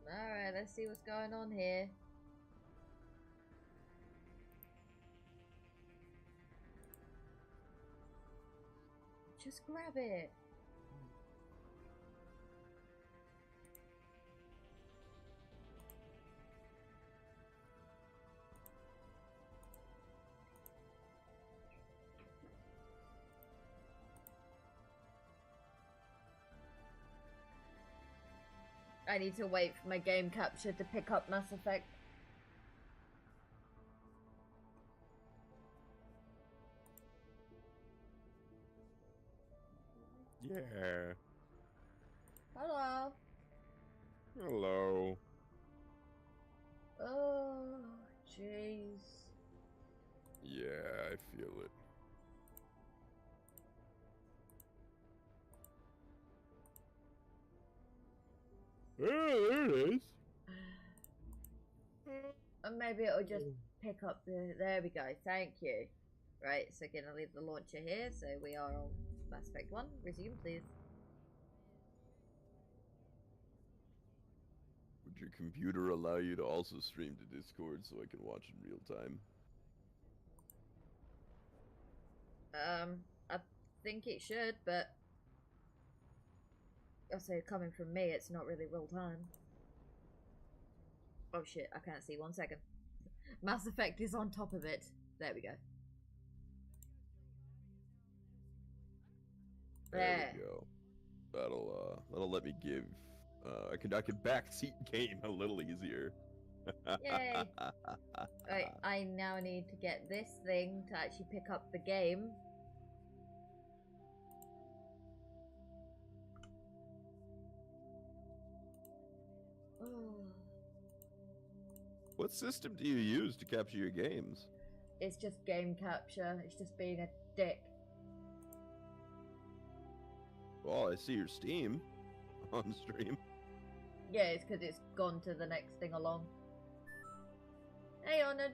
Alright, let's see what's going on here. Just grab it. I need to wait for my game capture to pick up Mass Effect. Yeah. Hello. Hello. Oh, jeez. Yeah, I feel it. Oh, there it is. Maybe it'll just pick up the... There we go. Thank you. Right, so gonna leave the launcher here. So we are on Mass Effect 1. Resume, please. Would your computer allow you to also stream to Discord so I can watch in real time? I think it should, but... I say coming from me, it's not really real time. Oh shit, I can't see. 1 second. Mass Effect is on top of it. There we go. There we go. That'll let me give. I could backseat game a little easier. Yay! Right, I now need to get this thing to actually pick up the game. What system do you use to capture your games? It's just game capture. It's just being a dick. Well, I see your Steam on stream. Yeah, it's because it's gone to the next thing along. Hey, Honored.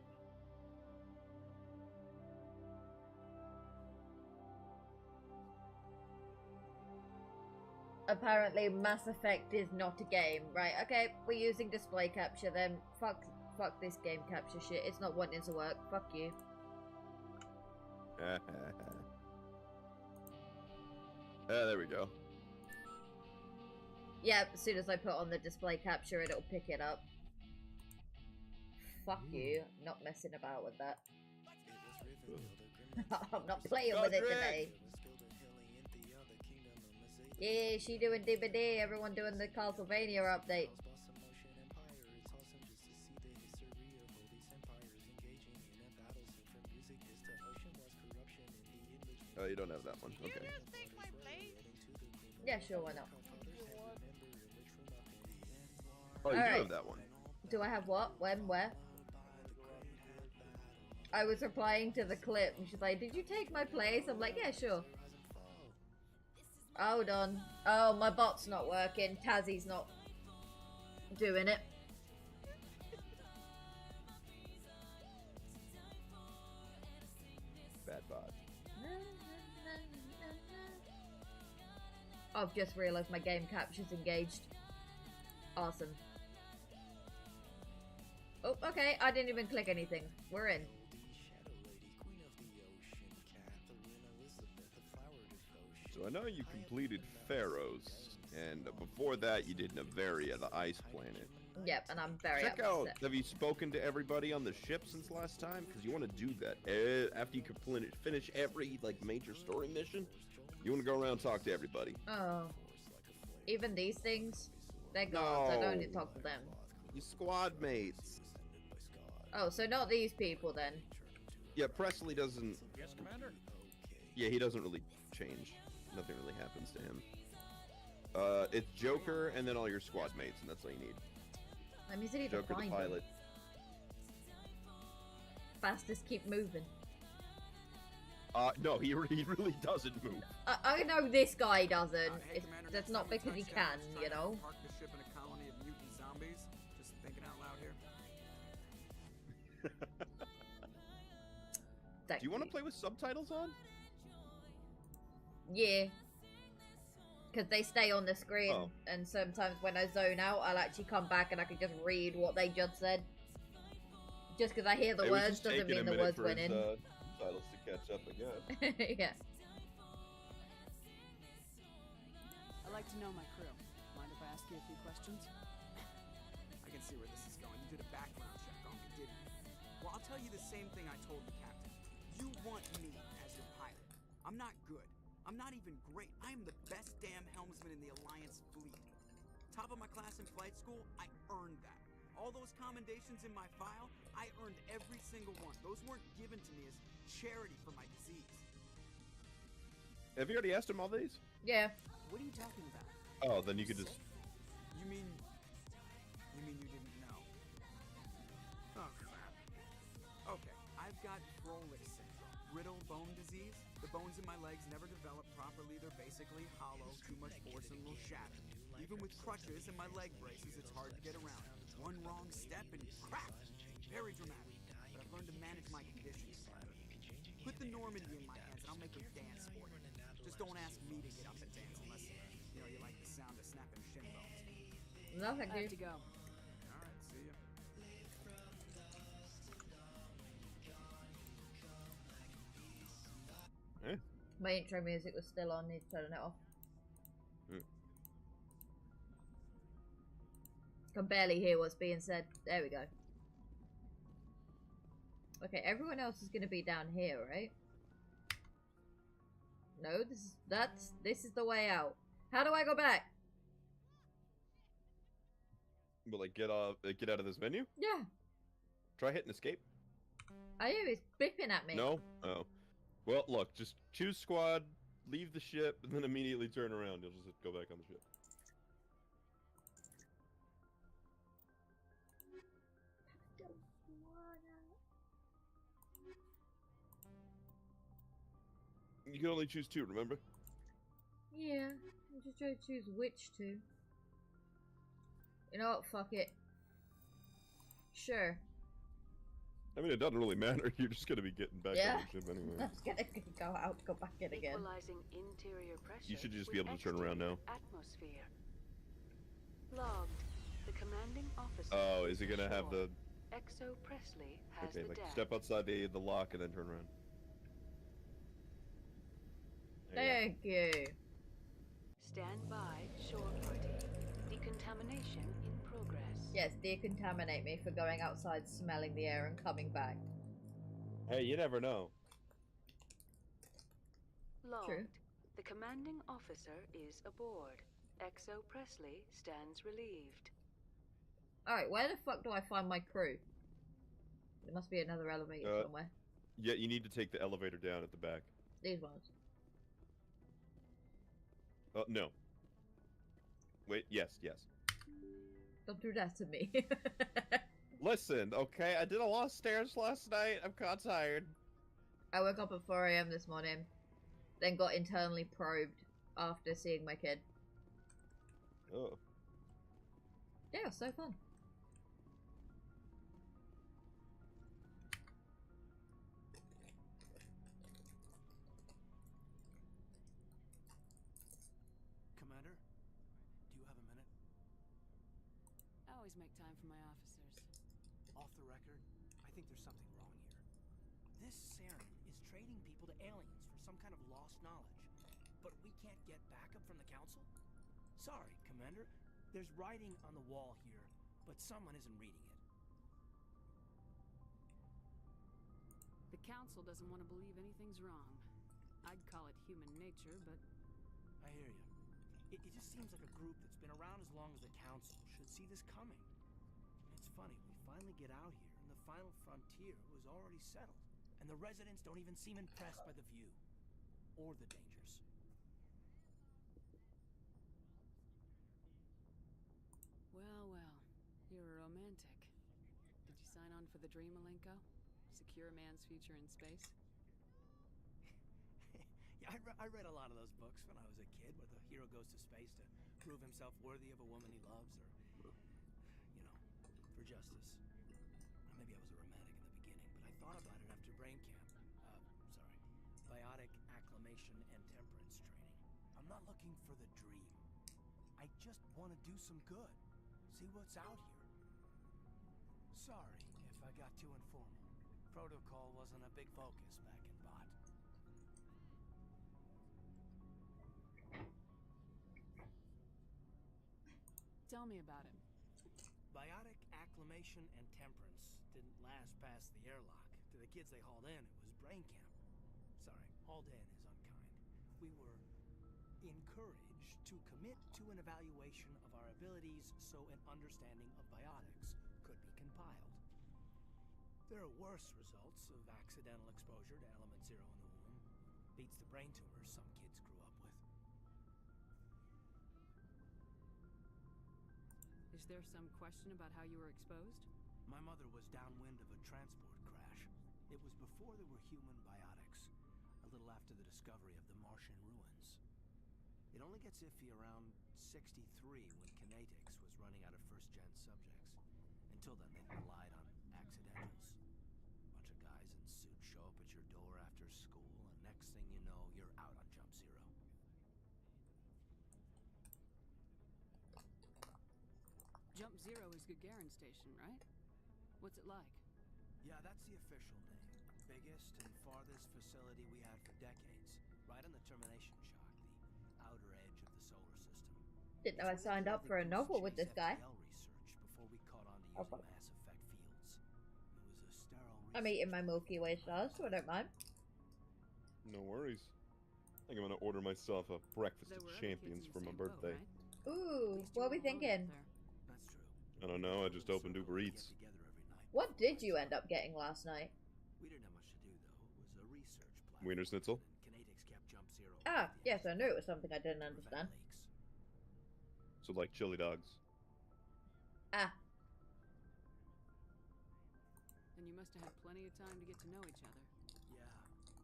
Apparently, Mass Effect is not a game. Right, okay, we're using display capture then. Fuck this game capture shit. It's not wanting to work. Fuck you. There we go. Yeah, as soon as I put on the display capture, it'll pick it up. Fuck you. I'm not messing about with that. I'm not playing with it today. Yeah, she doing DVD. Everyone doing the Castlevania update. Oh, you don't have that one. Okay. Yeah, sure, why not? Oh, you All do right. have that one. Do I have what? When? Where? I was replying to the clip and she's like, did you take my place? I'm like, yeah, sure. Hold on. Oh, my bot's not working. Tazzy's not doing it. Bad bot. I've just realised my game capture's engaged. Awesome. Oh, okay. I didn't even click anything. We're in. So I know you completed Pharaohs, and before that you did Navaria, the ice planet. Yep, and I'm very Check upset. out, have you spoken to everybody on the ship since last time? Because you want to do that. After you finish every major story mission, you want to go around and talk to everybody. Oh. Even these things? They're gods. I don't need to talk to them. You squad mates. Oh, so not these people then. Yeah, Presley doesn't... Yes, Commander? Yeah, he doesn't really change. Nothing really happens to him. It's Joker and then all your squad mates, and that's all you need. Let me see if I Joker find the pilot. Fastest keep moving. No, he really doesn't move. I know this guy doesn't. Hey, Commander, That's not because he can, you know? Park the ship in a colony of mutant zombies. Just thinking out loud here. Do you want to play with subtitles on? Yeah. Because they stay on the screen, Oh. and sometimes when I zone out, I'll actually come back and I can just read what they just said. Just because I hear the It was words just doesn't taking mean a the minute words for went his, in. titles to catch up, I guess. Yeah. I'd like to know my crew. Mind if I ask you a few questions? I can see where this is going. You did a background check on me, didn't you? Well, I'll tell you the same thing I told the captain. You want me as your pilot. I'm not good. I'm not even great. I am the best damn helmsman in the Alliance fleet. Top of my class in flight school, I earned that. All those commendations in my file, I earned every single one. Those weren't given to me as charity for my disease. Have you already asked him all these? Yeah. What are you talking about? Oh, then you could just... You mean you didn't know? Oh, crap. Okay, I've got Froelich syndrome, brittle bone disease. The bones in my legs never develop properly. They're basically hollow, too much force and will shatter. Even with crutches and my leg braces, it's hard to get around. One wrong step and crack! Very dramatic. But I've learned to manage my conditions. Put the Normandy in my hands and I'll make them dance for you. Just don't ask me to get up and dance unless, you know, you like the sound of snapping shin bones. No, thank I have you. to go. Alright, see ya. Eh? My intro music was still on, need to turn it off. Can barely hear what's being said. There we go. Okay, everyone else is gonna be down here, right? No, this is the way out. How do I go back? But like get out of this menu? Yeah. Try hitting escape. I hear it's bipping at me. No? Oh. Well, look, just choose squad, leave the ship, and then immediately turn around. You'll just go back on the ship. You can only choose two, remember? Yeah, I'm just trying to choose which two. You know what? Fuck it. Sure. I mean, it doesn't really matter. You're just gonna be getting back on the ship anyway. I'm just gonna go out, go back in again. Equalizing interior pressure. You should just be able to turn around now. Atmosphere. Logged. The commanding officer. Oh, is it gonna have the... Exo Presley has Okay, the like deck. step outside the lock and then turn around. There you Thank you. Stand by, shore party. Decontamination in progress. Yes, decontaminate me for going outside, smelling the air, and coming back. go. Hey, you never know. Logged. True. The commanding officer is aboard. Exo Presley stands relieved. Alright, where the fuck do I find my crew? There must be another elevator somewhere. Yeah, you need to take the elevator down at the back. These ones. No. Wait, yes. Don't do that to me. Listen, okay, I did a lot of stairs last night. I'm kinda tired. I woke up at 4 AM this morning, then got internally probed after seeing my kid. Oh. Yeah, it was so fun. Commander, do you have a minute? I always make time for my officers. Off the record, I think there's something wrong here. This Saren is trading people to aliens for some kind of lost knowledge. But we can't get backup from the Council? Sorry, Commander. There's writing on the wall here, but someone isn't reading it. The Council doesn't want to believe anything's wrong. I'd call it human nature, but... I hear you. It just seems like a group that's been around as long as the Council should see this coming. It's funny, we finally get out here, and the final frontier was already settled. And the residents don't even seem impressed by the view. Or the dangers. Well, you're a romantic. Did you sign on for the dream, Malenko? Secure a man's future in space? Yeah, I read a lot of those books when I was a kid, where the hero goes to space to prove himself worthy of a woman he loves, or, you know, for justice. Maybe I was a romantic in the beginning, but I thought about it after brain camp. Biotic acclimation and temperance training. I'm not looking for the dream. just want to do some good. See what's out here. Sorry if I got too informal. Protocol wasn't a big focus back in Bot. Tell me about him. Biotic acclimation and temperance didn't last past the airlock. To the kids they hauled in, it was brain camp. Sorry, hauled in is unkind. We were encouraged to commit to an evaluation of our abilities so an understanding of biotics could be compiled. There are worse results of accidental exposure to element zero in the womb. Beats the brain tumors some kids grew up with. Is there some question about how you were exposed? My mother was downwind of a transport crash. It was before there were human biotics, a little after the discovery of the Martian ruins. It only gets iffy around 63 when kinetics was running out of first-gen subjects. Until then, they relied on accidentals. Bunch of guys in suits show up at your door after school, and next thing you know, you're out on Jump Zero. Jump Zero is Gagarin Station, right? What's it like? Yeah, that's the official name. Biggest and farthest facility we had for decades. Right on the termination shock, the outer edge of the solar system. Didn't know I signed up for a novel with this guy. Research before we caught on to using Okay. mass effect fields. It was a sterile I'm eating my Milky Way stars, so I don't mind. No worries. I think I'm gonna order myself a breakfast There of were other kids champions in the for my same boat, birthday. right? Ooh, At least you what are we weren't alone out thinking? there. That's true. I don't know, I just opened Uber Eats. What did you end up getting last night? We didn't have much to do though. It was a research platform. Wiener Schnitzel? And kinetics kept Jump Zero. Ah, off the yes, I edge. knew it was something I didn't Prevent understand. leaks. So like chili dogs. Ah, And you must have had plenty of time to get to know each other. Yeah,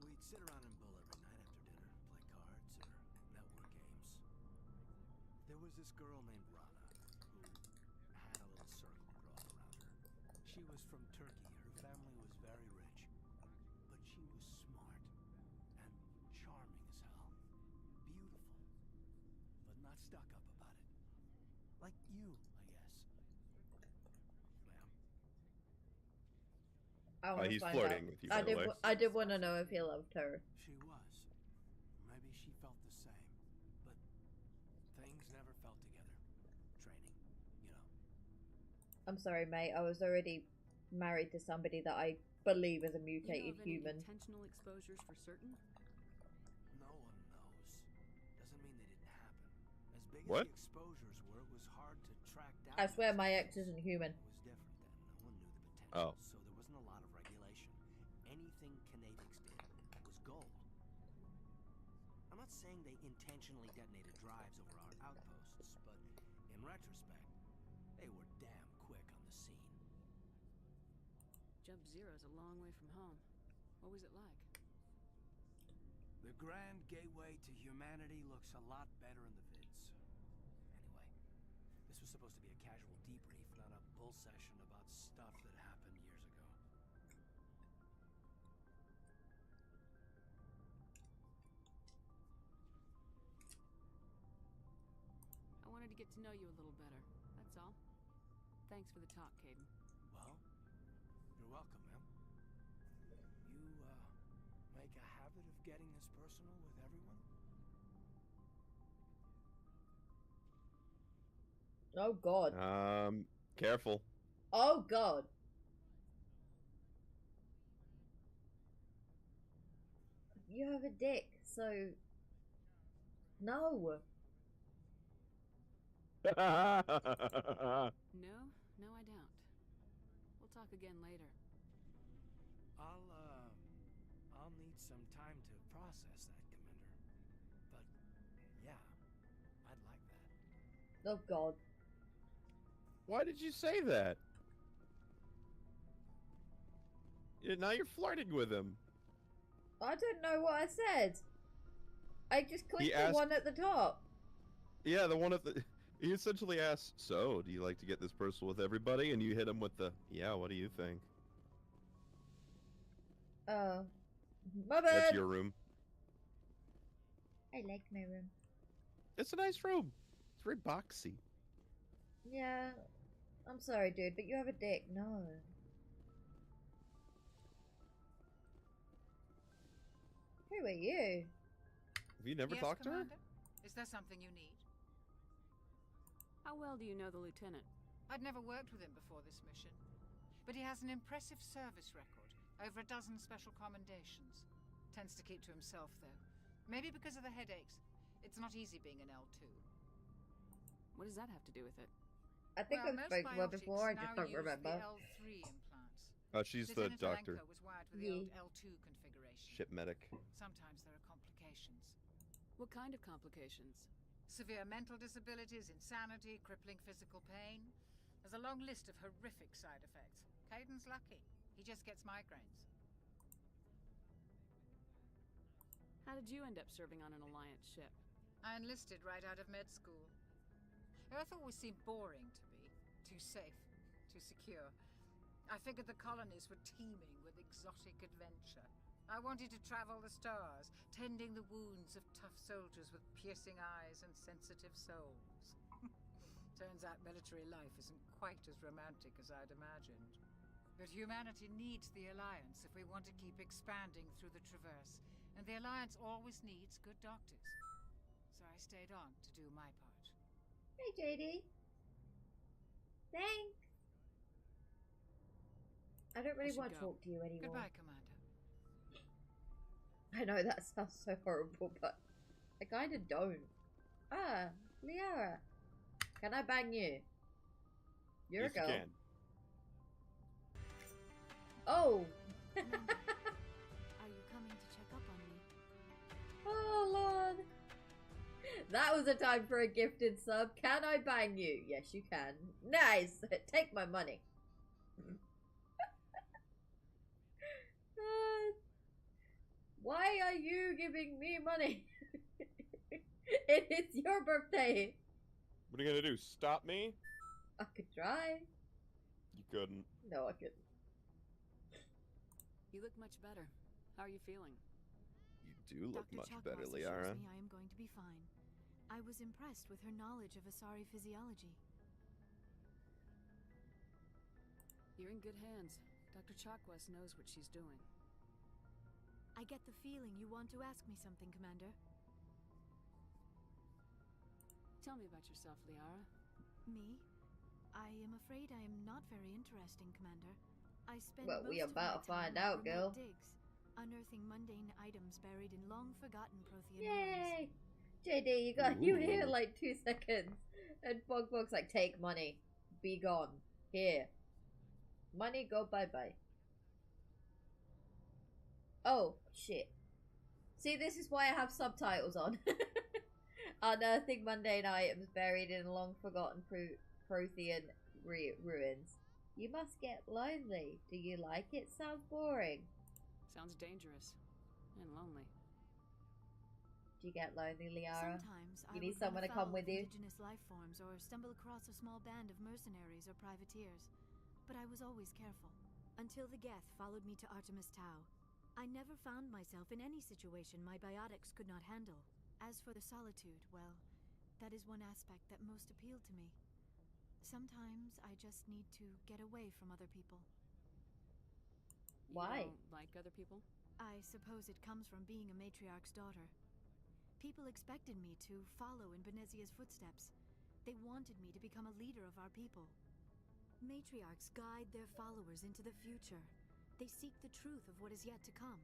we'd sit around and bull every night after dinner, play cards or network games. There was this girl named Rana who had a little circle grow up around her. She was from Turkey. Her family was very rich, but she was smart and charming as hell. Beautiful, but not stuck up about it. Like you, I guess. Ma'am. I want to He's find flirting out. with you, I by the did. way. I did want to know if he loved her. She was. Maybe she felt the same. But things never felt together. Training, you know. I'm sorry, mate. I was already married to somebody that I believe is a You know mutated of any human. intentional exposures for certain? No one knows. Doesn't mean they didn't happen. As big What? as the exposures were, it was hard to track down. I swear my those ex isn't human. It was different then. No one knew the potential. Oh. So there wasn't a lot of regulation. Anything kinetics did was gold. I'm not saying they intentionally detonated drives over our outposts, but in retrospect, they were damn quick on the scene. Jump Zero's a long way from home. What was it like? The grand gateway to humanity looks a lot better in the vids. Anyway, this was supposed to be a casual debrief, not a bull session about stuff that happened years ago. I wanted to get to know you a little better. That's all. Thanks for the talk, Caden. Well, you're welcome, ma'am. You, make a habit of getting this personal with everyone? Oh God. Careful. Oh God. You have a dick, so no. No, I don't. We'll talk again later. I'll need some time to process that, Commander. But, yeah, I'd like that. Oh God. Why did you say that? Now you're flirting with him. I don't know what I said. I just clicked the asked- one at the top. Yeah, the one at the... He essentially asked, so, do you like to get this personal with everybody? And you hit him with the, yeah, what do you think? Oh. My bad. That's your room. I like my room. It's a nice room. It's It's very boxy. Yeah, I'm sorry, dude, but you have a dick. No. Who are you? Have you never Yes, talked to her? Commander? Is there something you need? How well do you know the lieutenant? I'd never worked with him before this mission, but he has an impressive service record, over a dozen special commendations. Tends to keep to himself, though. Maybe because of the headaches. It's not easy being an L2. What does that have to do with it? I think Well, I've most spoken to her biotics before, I now just don't use remember. The L3 implants. Oh, she's the Lieutenant doctor. Alenko was wired for the old L2 configuration. Ship medic. Sometimes there are complications. What kind of complications? Severe mental disabilities, insanity, crippling physical pain. There's a long list of horrific side effects. Caden's lucky. He just gets migraines. How did you end up serving on an Alliance ship? I enlisted right out of med school. Earth always seemed boring to me. Too safe, too secure. I figured the colonies were teeming with exotic adventure. I wanted to travel the stars, tending the wounds of tough soldiers with piercing eyes and sensitive souls. Turns out military life isn't quite as romantic as I'd imagined. But humanity needs the Alliance if we want to keep expanding through the Traverse, and the Alliance always needs good doctors. So I stayed on to do my part. Hey, JD. Thanks. I don't really should want to go. talk to you anymore. Goodbye, Commander. I know that sounds so horrible, but I kinda don't. Ah, Liara. Can I bang you? You're Yes, a girl. you can. Oh! Are you coming to check up on me? Oh, Lord. That was a time for a gifted sub. Can I bang you? Yes, you can. Nice! Take my money. Why are you giving me money? It is your birthday. What are you gonna do? Stop me? I could try. You couldn't. No, I couldn't. You look much better. How are you feeling? You do look Dr. much Chakwas better, assures Liara. me I am going to be fine. I was impressed with her knowledge of Asari physiology. You're in good hands. Dr. Chakwas knows what she's doing. I get the feeling you want to ask me something, Commander. Tell me about yourself, Liara. Me? I am afraid I am not very interesting, Commander. I spend Well, we most of about my to find time on out, girl. remote digs, unearthing mundane items buried in long-forgotten Prothean ruins. Yay! JD, you here Ooh. like 2 seconds. And Bog's like, take money. Be gone. Here. Money, go bye-bye. Oh, shit. See, this is why I have subtitles on. Unearthing mundane items buried in long-forgotten Prothean ruins. You must get lonely. Do you like it? Sounds boring. Sounds dangerous. And lonely. Do you get lonely, Liara? Sometimes You I need would someone run to come afoul with of you? indigenous life forms or stumble across a small band of mercenaries or privateers. But I was always careful. Until the Geth followed me to Artemis Tau. I never found myself in any situation my biotics could not handle. As for the solitude, well, that is one aspect that most appealed to me. Sometimes I just need to get away from other people. Why? You don't like other people? I suppose it comes from being a matriarch's daughter. People expected me to follow in Benezia's footsteps. They wanted me to become a leader of our people. Matriarchs guide their followers into the future. They seek the truth of what is yet to come.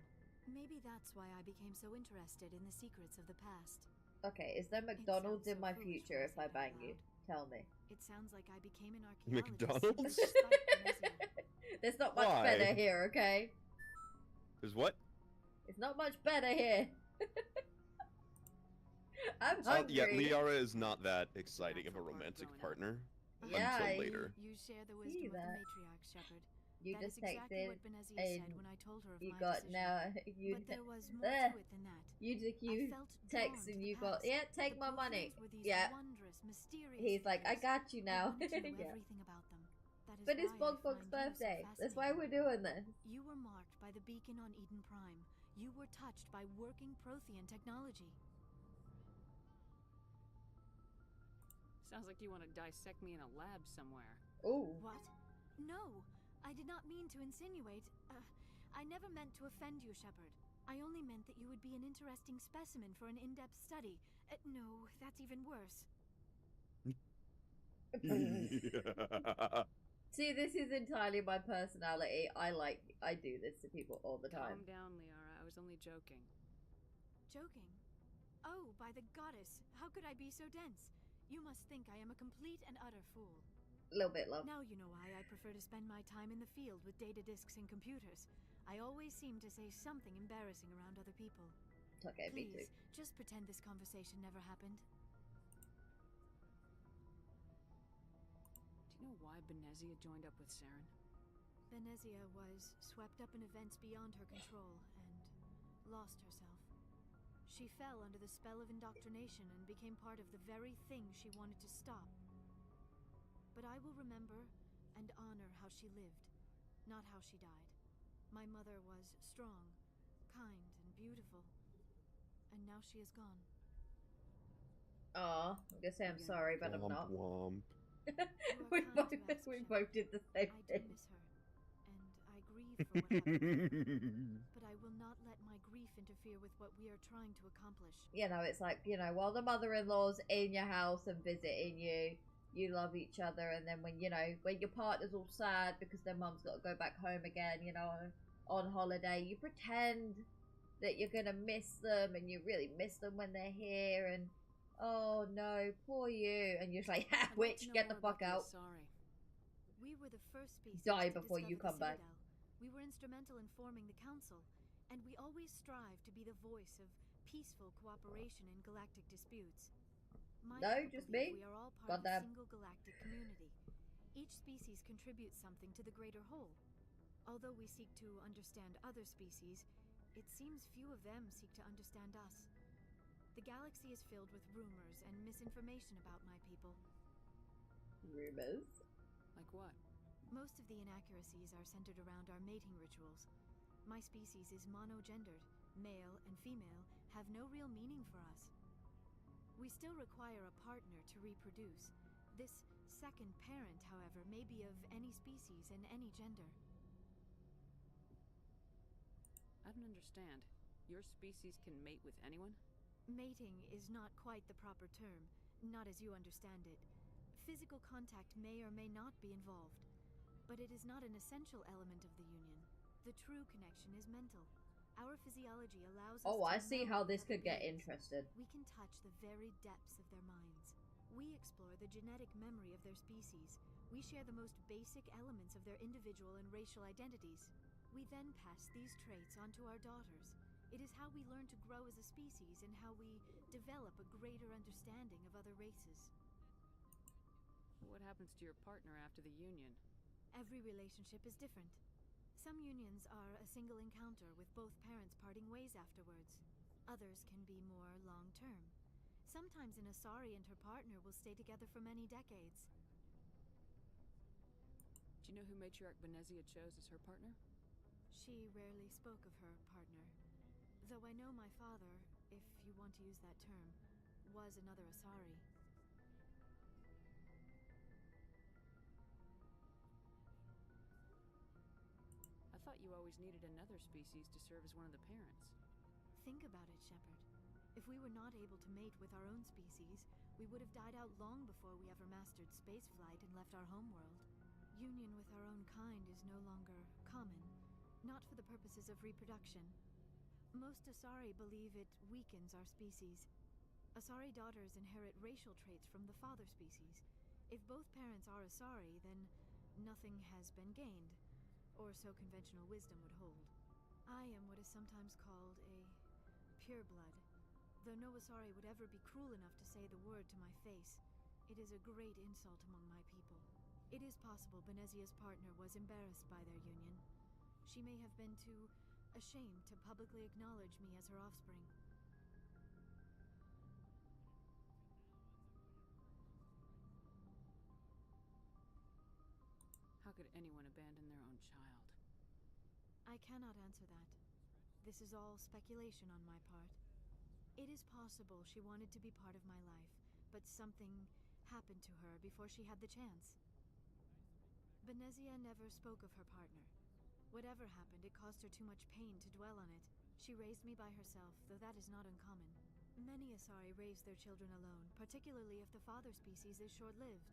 Maybe that's why I became so interested in the secrets of the past. Okay, is there McDonald's sounds in so my foolish future when I if say I that bang out you? loud. Tell me. It sounds like I became an archaeologist. McDonald's? Despite Benezia. There's not much Why? better here, okay? There's what? It's not much better here. I'm Oh, hungry. yeah, Liara is not that exciting of a Natural part of romantic growing up. partner. Yeah, until you- later. You share the See wisdom of the that. matriarch, Shepard. You That just is exactly texted what Benezia and said when I told her of you my got decision. now you But there was more Ugh. to it than that. you I felt text drawn and to you the got past. yeah, take The my money. Protheans were these Yeah. wondrous, mysterious He's like, I figures. got you I now. wanted to know Yeah. everything about them. That is But it's why I Bog's find you so birthday. That's why fascinating. we're doing this. You were marked by the beacon on Eden Prime. You were touched by working Prothean technology. Sounds like you want to dissect me in a lab somewhere. Oh. What? No, I did not mean to insinuate. I never meant to offend you, Shepard. I only meant that you would be an interesting specimen for an in-depth study. No, that's even worse. See, this is entirely my personality. I do this to people all the time. Calm down, Liara. I was only joking. Joking? Oh, by the goddess, how could I be so dense? You must think I am a complete and utter fool. A little bit, love. Now you know why I prefer to spend my time in the field with data disks and computers. I always seem to say something embarrassing around other people. It's okay, me too. Please, just pretend this conversation never happened. Do you know why Benezia joined up with Saren? Benezia was swept up in events beyond her control and lost herself. She fell under the spell of indoctrination and became part of the very thing she wanted to stop. But I will remember and honor how she lived, not how she died. My mother was strong, kind, and beautiful. And now she is gone. Aw, I'm gonna say I'm sorry, but I'm not. Womp. we both did the same I do thing. miss her, and I grieve for what happened. But I will not let my grief interfere with what we are trying to accomplish. You know, it's like, you know, while the mother-in-law's in your house and visiting you, you love each other, and then when, you know, when your partner's all sad because their mum's got to go back home again, you know, on holiday, you pretend that you're gonna miss them, and you really miss them when they're here, and oh no, poor you, and you're just like, ha, witch, get the fuck out. Sorry. We were the first species Die to before you discover come the back. Citadel. We were instrumental in forming the Council, and we always strive to be the voice of peaceful cooperation in galactic disputes. My No, people just believe me. We are all part Goddamn. of a single galactic community. Each species contributes something to the greater whole. Although we seek to understand other species, it seems few of them seek to understand us. The galaxy is filled with rumors and misinformation about my people. Rumors? Like what? Most of the inaccuracies are centered around our mating rituals. My species is monogendered. Male and female have no real meaning for us. We still require a partner to reproduce. This second parent, however, may be of any species and any gender. I don't understand. Your species can mate with anyone? Mating is not quite the proper term, not as you understand it. Physical contact may or may not be involved, but it is not an essential element of the union. The true connection is mental. Our physiology allows us Oh, to I see know how this other could get beings. interested. We can touch the very depths of their minds. We explore the genetic memory of their species. We share the most basic elements of their individual and racial identities. We then pass these traits on to our daughters. It is how we learn to grow as a species and how we develop a greater understanding of other races. What happens to your partner after the union? Every relationship is different. Some unions are a single encounter with both parents parting ways afterwards. Others can be more long-term. Sometimes an Asari and her partner will stay together for many decades. Do you know who Matriarch Benezia chose as her partner? She rarely spoke of her partner. Though I know my father, if you want to use that term, was another Asari. I thought you always needed another species to serve as one of the parents. Think about it, Shepard. If we were not able to mate with our own species, we would have died out long before we ever mastered spaceflight and left our homeworld. Union with our own kind is no longer common, not for the purposes of reproduction. Most Asari believe it weakens our species. Asari daughters inherit racial traits from the father species. If both parents are Asari, then nothing has been gained, or so conventional wisdom would hold. I am what is sometimes called a pureblood. Though no Asari would ever be cruel enough to say the word to my face, it is a great insult among my people. It is possible Benezia's partner was embarrassed by their union. She may have been too ashamed to publicly acknowledge me as her offspring. How could anyone abandon their own child? I cannot answer that. This is all speculation on my part. It is possible she wanted to be part of my life, but something happened to her before she had the chance. Benezia never spoke of her partner. Whatever happened, it caused her too much pain to dwell on it. She raised me by herself, though that is not uncommon. Many Asari raise their children alone, particularly if the father species is short-lived.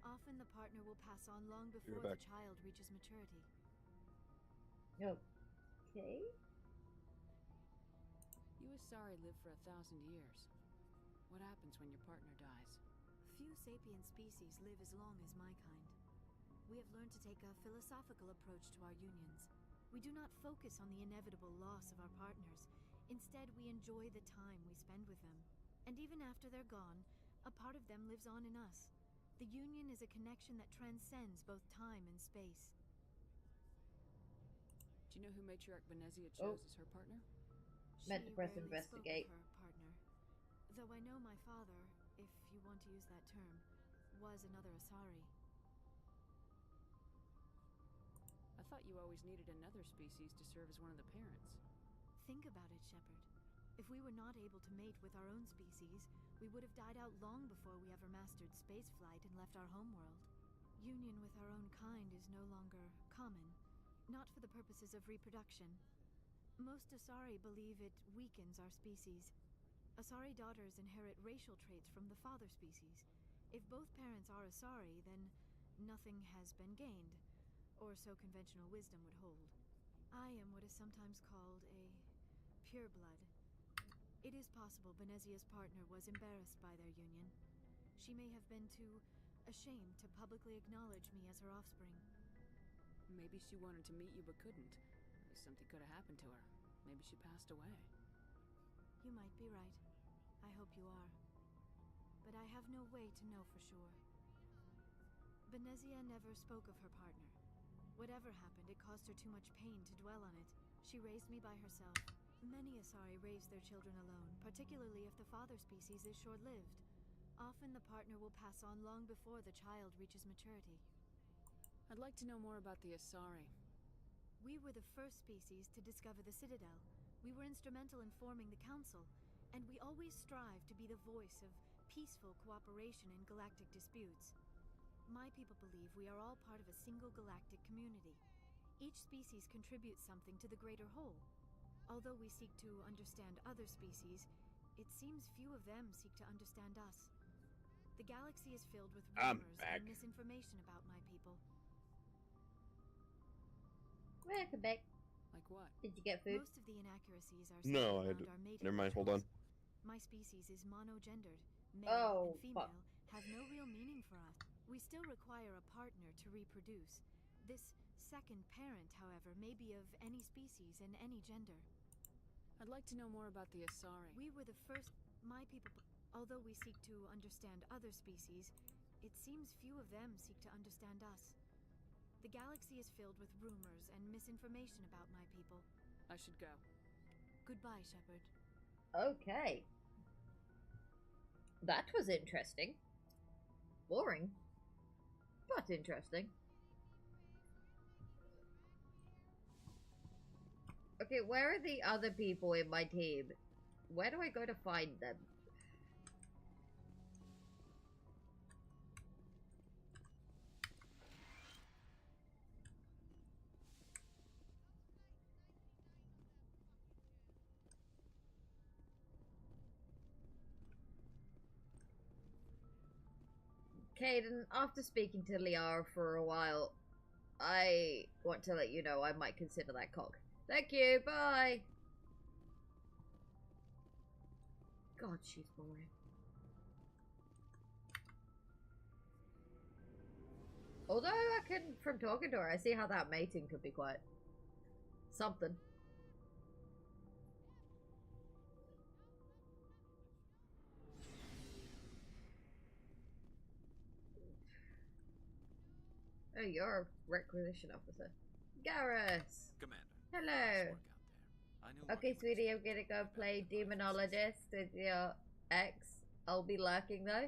Often the partner will pass on long before the child reaches maturity. Okay. You Asari live for 1,000 years. What happens when your partner dies? Few sapient species live as long as my kind. We have learned to take a philosophical approach to our unions. We do not focus on the inevitable loss of our partners. Instead, we enjoy the time we spend with them. And even after they're gone, a part of them lives on in us. The union is a connection that transcends both time and space. Do you know who Matriarch Benezia chose as her partner? Meant to press She rarely investigate. spoke of her partner. Though I know my father, if you want to use that term, was another Asari. I thought you always needed another species to serve as one of the parents. Think about it, Shepard. If we were not able to mate with our own species, we would have died out long before we ever mastered spaceflight and left our homeworld. Union with our own kind is no longer common, not for the purposes of reproduction. Most Asari believe it weakens our species. Asari daughters inherit racial traits from the father species. If both parents are Asari, then nothing has been gained, or so conventional wisdom would hold. I am what is sometimes called a pureblood. It is possible Benezia's partner was embarrassed by their union. She may have been too ashamed to publicly acknowledge me as her offspring. Maybe she wanted to meet you but couldn't. Maybe something could have happened to her. Maybe she passed away. You might be right. I hope you are. But I have no way to know for sure. Benezia never spoke of her partner. Whatever happened, it caused her too much pain to dwell on it. She raised me by herself. Many Asari raise their children alone, particularly if the father species is short-lived. Often the partner will pass on long before the child reaches maturity. I'd like to know more about the Asari. We were the first species to discover the Citadel. We were instrumental in forming the Council, and we always strive to be the voice of peaceful cooperation in galactic disputes. My people believe we are all part of a single galactic community. Each species contributes something to the greater whole. Although we seek to understand other species, it seems few of them seek to understand us. The galaxy is filled with rumors and misinformation about my people. Welcome back. Like what? Did you get food? Most of the inaccuracies are No, I centered around our mating never mind, hold on. rituals. My species is monogendered. Male and female have no real meaning for us. We still require a partner to reproduce. This second parent, however, may be of any species and any gender. I'd like to know more about the Asari. We were the first. My people. Although we seek to understand other species, it seems few of them seek to understand us. The galaxy is filled with rumors and misinformation about my people. I should go. Goodbye, Shepard. Okay. That was interesting. Boring, but interesting. Okay, where are the other people in my team? Where do I go to find them? Caden, after speaking to Liara for a while, I want to let you know I might consider that cock. Thank you, bye! God, she's boring. Although I can, from talking to her, I see how that mating could be quite something. Oh, you're a requisition officer. Garrus! Commander. Hello! Nice work out there. I knew Okay, working with sweetie, this I'm gonna people go would be play better than my Demonologist with your ex. I'll be lurking though.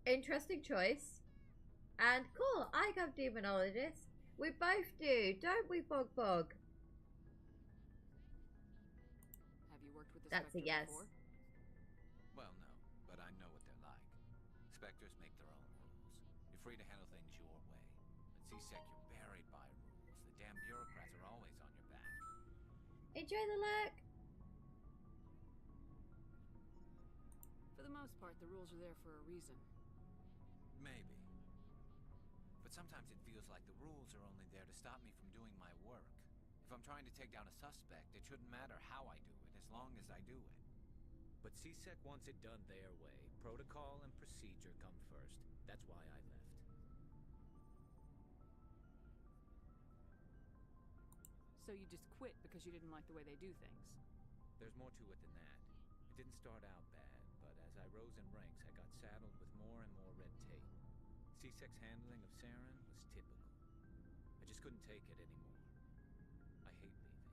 Interesting choice. And cool, I got Demonologist. We both do, don't we, Bog Bog? Have you worked with the That's a Spectre yes. before? Well, no, but I know what they're like. Spectres make their own rules. You're free to handle things your way. At C-Sec, you're buried by rules. The damn bureaucrats are always on your back. Enjoy the lurk. For the most part, the rules are there for a reason. Maybe. But sometimes it feels like the rules are only there to stop me from doing my work. If I'm trying to take down a suspect, it shouldn't matter how I do it, as long as I do it. But C-Sec wants it done their way. Protocol and procedure come first. That's why I left. So you just quit because you didn't like the way they do things? There's more to it than that. It didn't start out bad, but as I rose in ranks, I got saddled with more and more red tape. C-Sec's handling of Saren was typical. I just couldn't take it anymore. I hate leaving.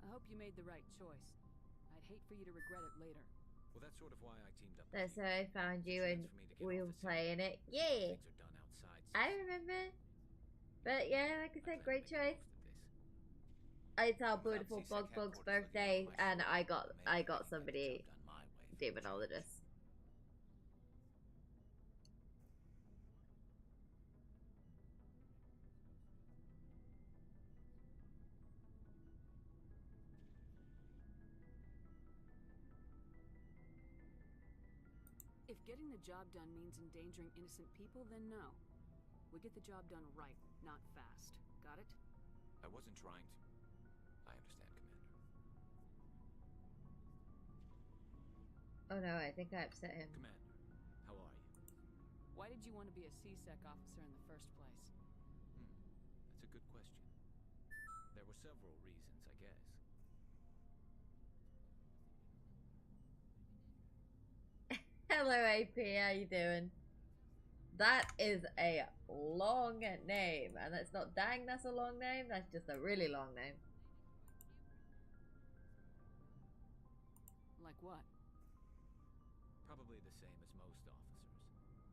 I hope you made the right choice. I'd hate for you to regret it later. Well, that's sort of why I teamed up That's with how you. I found It's a you chance and for me to get we off were the city. playing it. See how Yeah, things are done outside I C-Sec. remember. But yeah, like I said, plan great to make the choice. most of this. It's our beautiful C-Sec Bug's headquarters birthday, looking on my and shoulder, I got maybe I can get the somebody job done my way for a demonologist. If getting the job done means endangering innocent people, then no. We get the job done right, not fast. Got it? I wasn't trying to. I understand, Commander. Oh no, I think I upset him. Commander, how are you? Why did you want to be a C-Sec officer in the first place? That's a good question. There were several reasons, I guess. Hello, AP. How you doing? That is a long name, and that's not dang. That's a long name. That's just a really long name. Like what? Probably the same as most officers.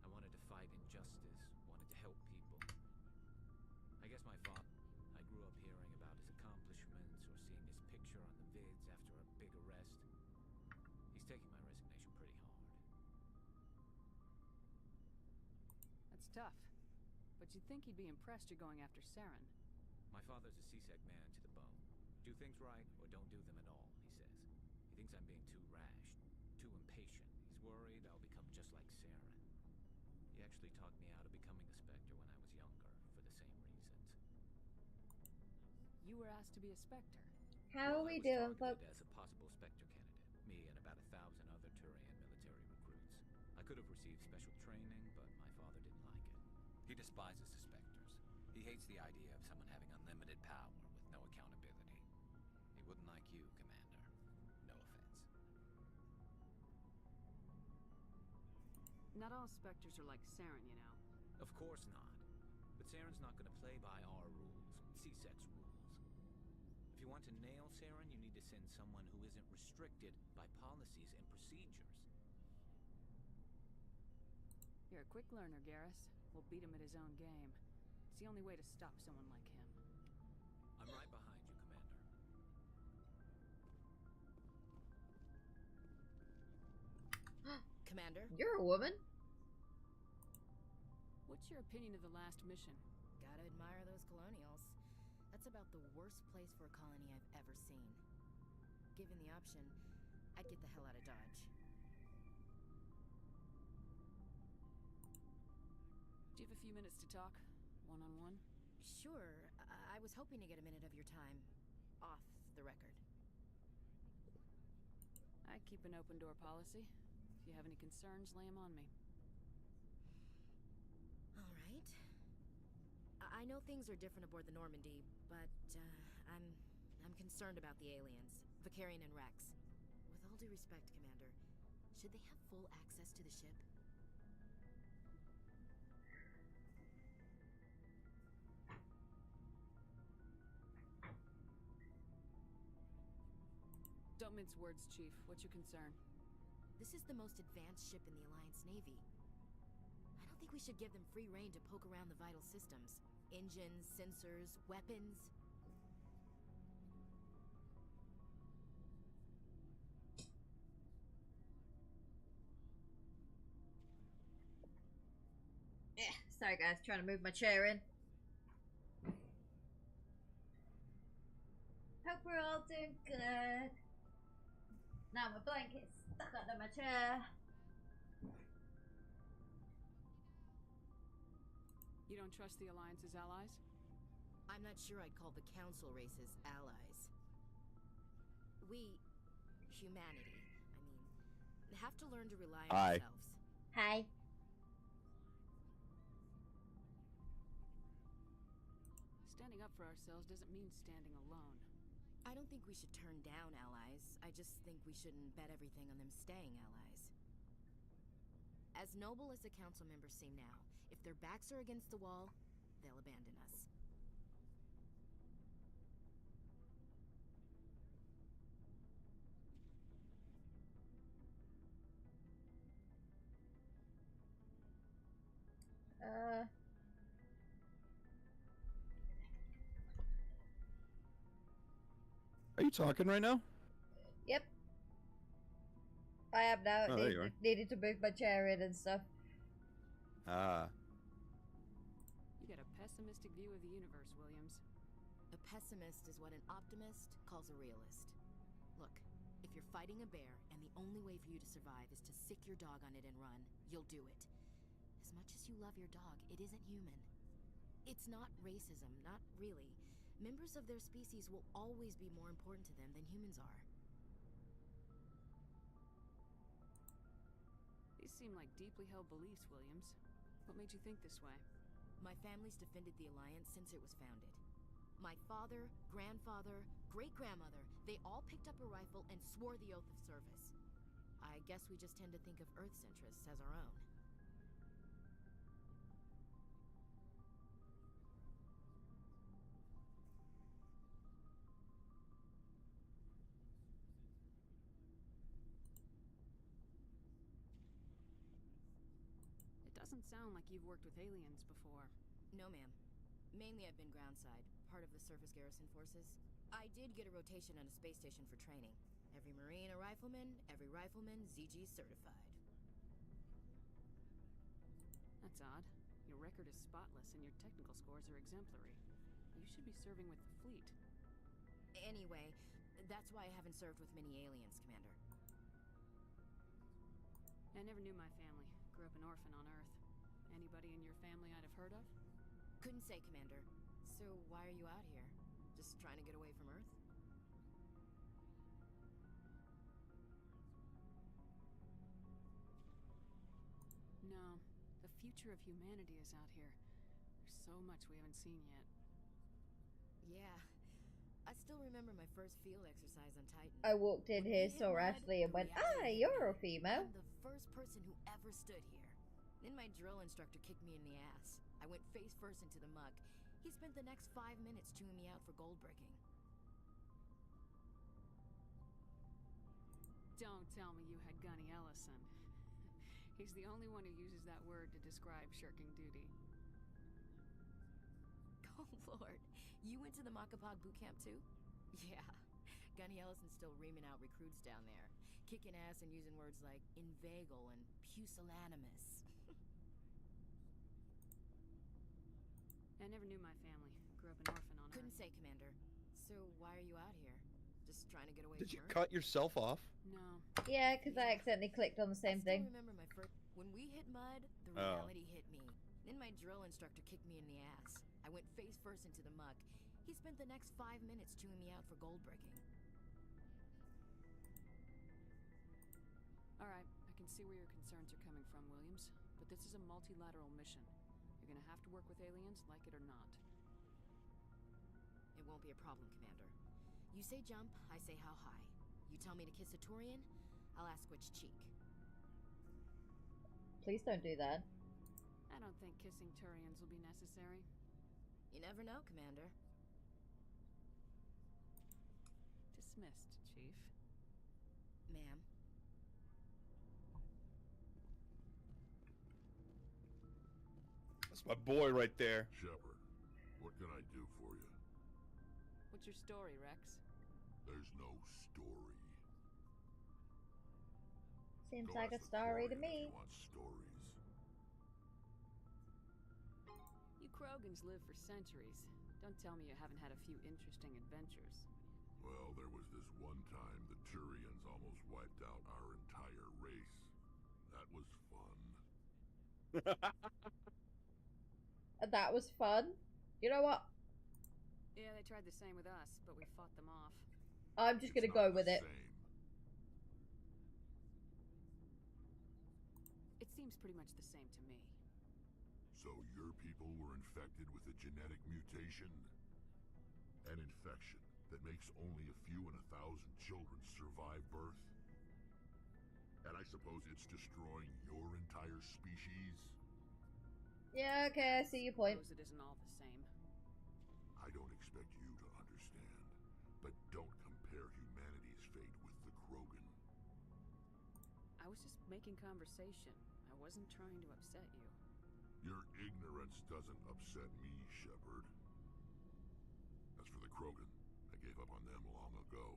I wanted to fight injustice, wanted to help people. I guess my father... I grew up hearing about his accomplishments or seeing his picture on the vids after a big arrest. He's taking my resignation pretty hard. That's tough. But you'd think he'd be impressed you're going after Saren. My father's a C-Sec man to the bone. Do things right or don't do them at all, he says. He thinks I'm being too rash, too impatient. He's worried I'll become just like Saren. He actually talked me out of becoming a Spectre when I was younger, for the same reasons. You were asked to be a Spectre. How are Well, I we was doing, targeted folks? as a possible Spectre candidate. Me and about 1,000 other Turian military recruits. I could have received special training, but my father didn't like it. He despises the Spectres. He hates the idea of someone having unlimited power with no accountability. He wouldn't like you, Commander. No offense. Not all Spectres are like Saren, you know. Of course not. But Saren's not going to play by our rules, C-Sec's rules. If you want to nail Saren, you need to send someone who isn't restricted by policies and procedures. You're a quick learner, Garrus. We'll beat him at his own game. It's the only way to stop someone like him. I'm right behind you, Commander. Commander, You're a woman. What's your opinion of the last mission? gotta admire those colonials. That's about the worst place for a colony I've ever seen. Given the option, I'd get the hell out of Dodge. Do you have a few minutes to talk? One-on-one? Sure, I was hoping to get a minute of your time. Off the record. I keep an open door policy. If you have any concerns, lay them on me. All right. I know things are different aboard the Normandy, but I'm concerned about the aliens, Vicarian and Rex. With all due respect, Commander, should they have full access to the ship? Don't mince words, Chief. What's your concern? This is the most advanced ship in the Alliance Navy. I don't think we should give them free rein to poke around the vital systems. Engines, sensors, weapons. Sorry guys, trying to move my chair in. Hope we're all doing good. Now my blanket's stuck under my chair. You don't trust the Alliance's allies? I'm not sure I'd call the Council races allies. We, humanity, have to learn to rely on ourselves. Hi. Standing up for ourselves doesn't mean standing alone. I don't think we should turn down allies. I just think we shouldn't bet everything on them staying allies. As noble as the council members seem now, if their backs are against the wall, they'll abandon us. Are you talking right now? Yep. I am now. Oh, there you are. Needed to move my chair in and stuff. Ah. You got a pessimistic view of the universe, Williams. A pessimist is what an optimist calls a realist. Look, if you're fighting a bear and the only way for you to survive is to sick your dog on it and run, you'll do it. As much as you love your dog, it isn't human. It's not racism, not really. Members of their species will always be more important to them than humans are. These seem like deeply held beliefs, Williams. What made you think this way? My family's defended the Alliance since it was founded. My father, grandfather, great-grandmother, they all picked up a rifle and swore the oath of service. I guess we just tend to think of Earth's interests as our own. Doesn't sound like you've worked with aliens before. No, ma'am. Mainly I've been groundside, part of the surface garrison forces. I did get a rotation on a space station for training. Every Marine a rifleman, every rifleman ZG certified. That's odd. Your record is spotless and your technical scores are exemplary. You should be serving with the fleet. Anyway, that's why I haven't served with many aliens, Commander. I never knew my family. Grew up an orphan on Earth. Anybody in your family I'd have heard of? Couldn't say, Commander. So why are you out here? Just trying to get away from Earth? No. The future of humanity is out here. There's so much we haven't seen yet. Yeah. I still remember my first field exercise on Titan. I walked in here, saw Ashley, and went, "Ah, you're a female." I'm the first person who ever stood here. Then my drill instructor kicked me in the ass. I went face first into the muck. He spent the next 5 minutes chewing me out for gold breaking. Don't tell me you had Gunny Ellison. He's the only one who uses that word to describe shirking duty. Oh, Lord. You went to the Makapog boot camp, too? Yeah. Gunny Ellison's still reaming out recruits down there. Kicking ass and using words like inveigle and pusillanimous. I never knew my family. Grew up an orphan on Earth. Couldn't say, Commander. So why are you out here? Just trying to get away Did from you Earth? cut yourself off? No. Yeah, because I accidentally clicked on the same thing. I still remember my first... When we hit mud, the reality hit me. Then my drill instructor kicked me in the ass. I went face first into the muck. He spent the next 5 minutes chewing me out for gold breaking. Alright, I can see where your concerns are coming from, Williams. But this is a multilateral mission. You're gonna have to work with aliens, like it or not. It won't be a problem, Commander. You say jump, I say how high. You tell me to kiss a Turian, I'll ask which cheek. Please don't do that. I don't think kissing Turians will be necessary. You never know, Commander. Dismissed, Chief. Ma'am. That's my boy right there. Shepard, what can I do for you? What's your story, Rex? There's no story. Seems Go like a ask the story to Quarian if me. you want stories. Krogans live for centuries. Don't tell me you haven't had a few interesting adventures. Well, there was this one time the Turians almost wiped out our entire race. That was fun. That was fun. You know what? Yeah, they tried the same with us, but we fought them off. I'm just gonna go with it. It seems pretty much the same to me. So your people were infected with a genetic mutation? An infection that makes only a few in 1,000 children survive birth? And I suppose it's destroying your entire species? Yeah, okay, I see your point. Suppose it isn't all the same. I don't expect you to understand, but don't compare humanity's fate with the Krogan. I was just making conversation. I wasn't trying to upset you. Your ignorance doesn't upset me, Shepard. As for the Krogan, I gave up on them long ago.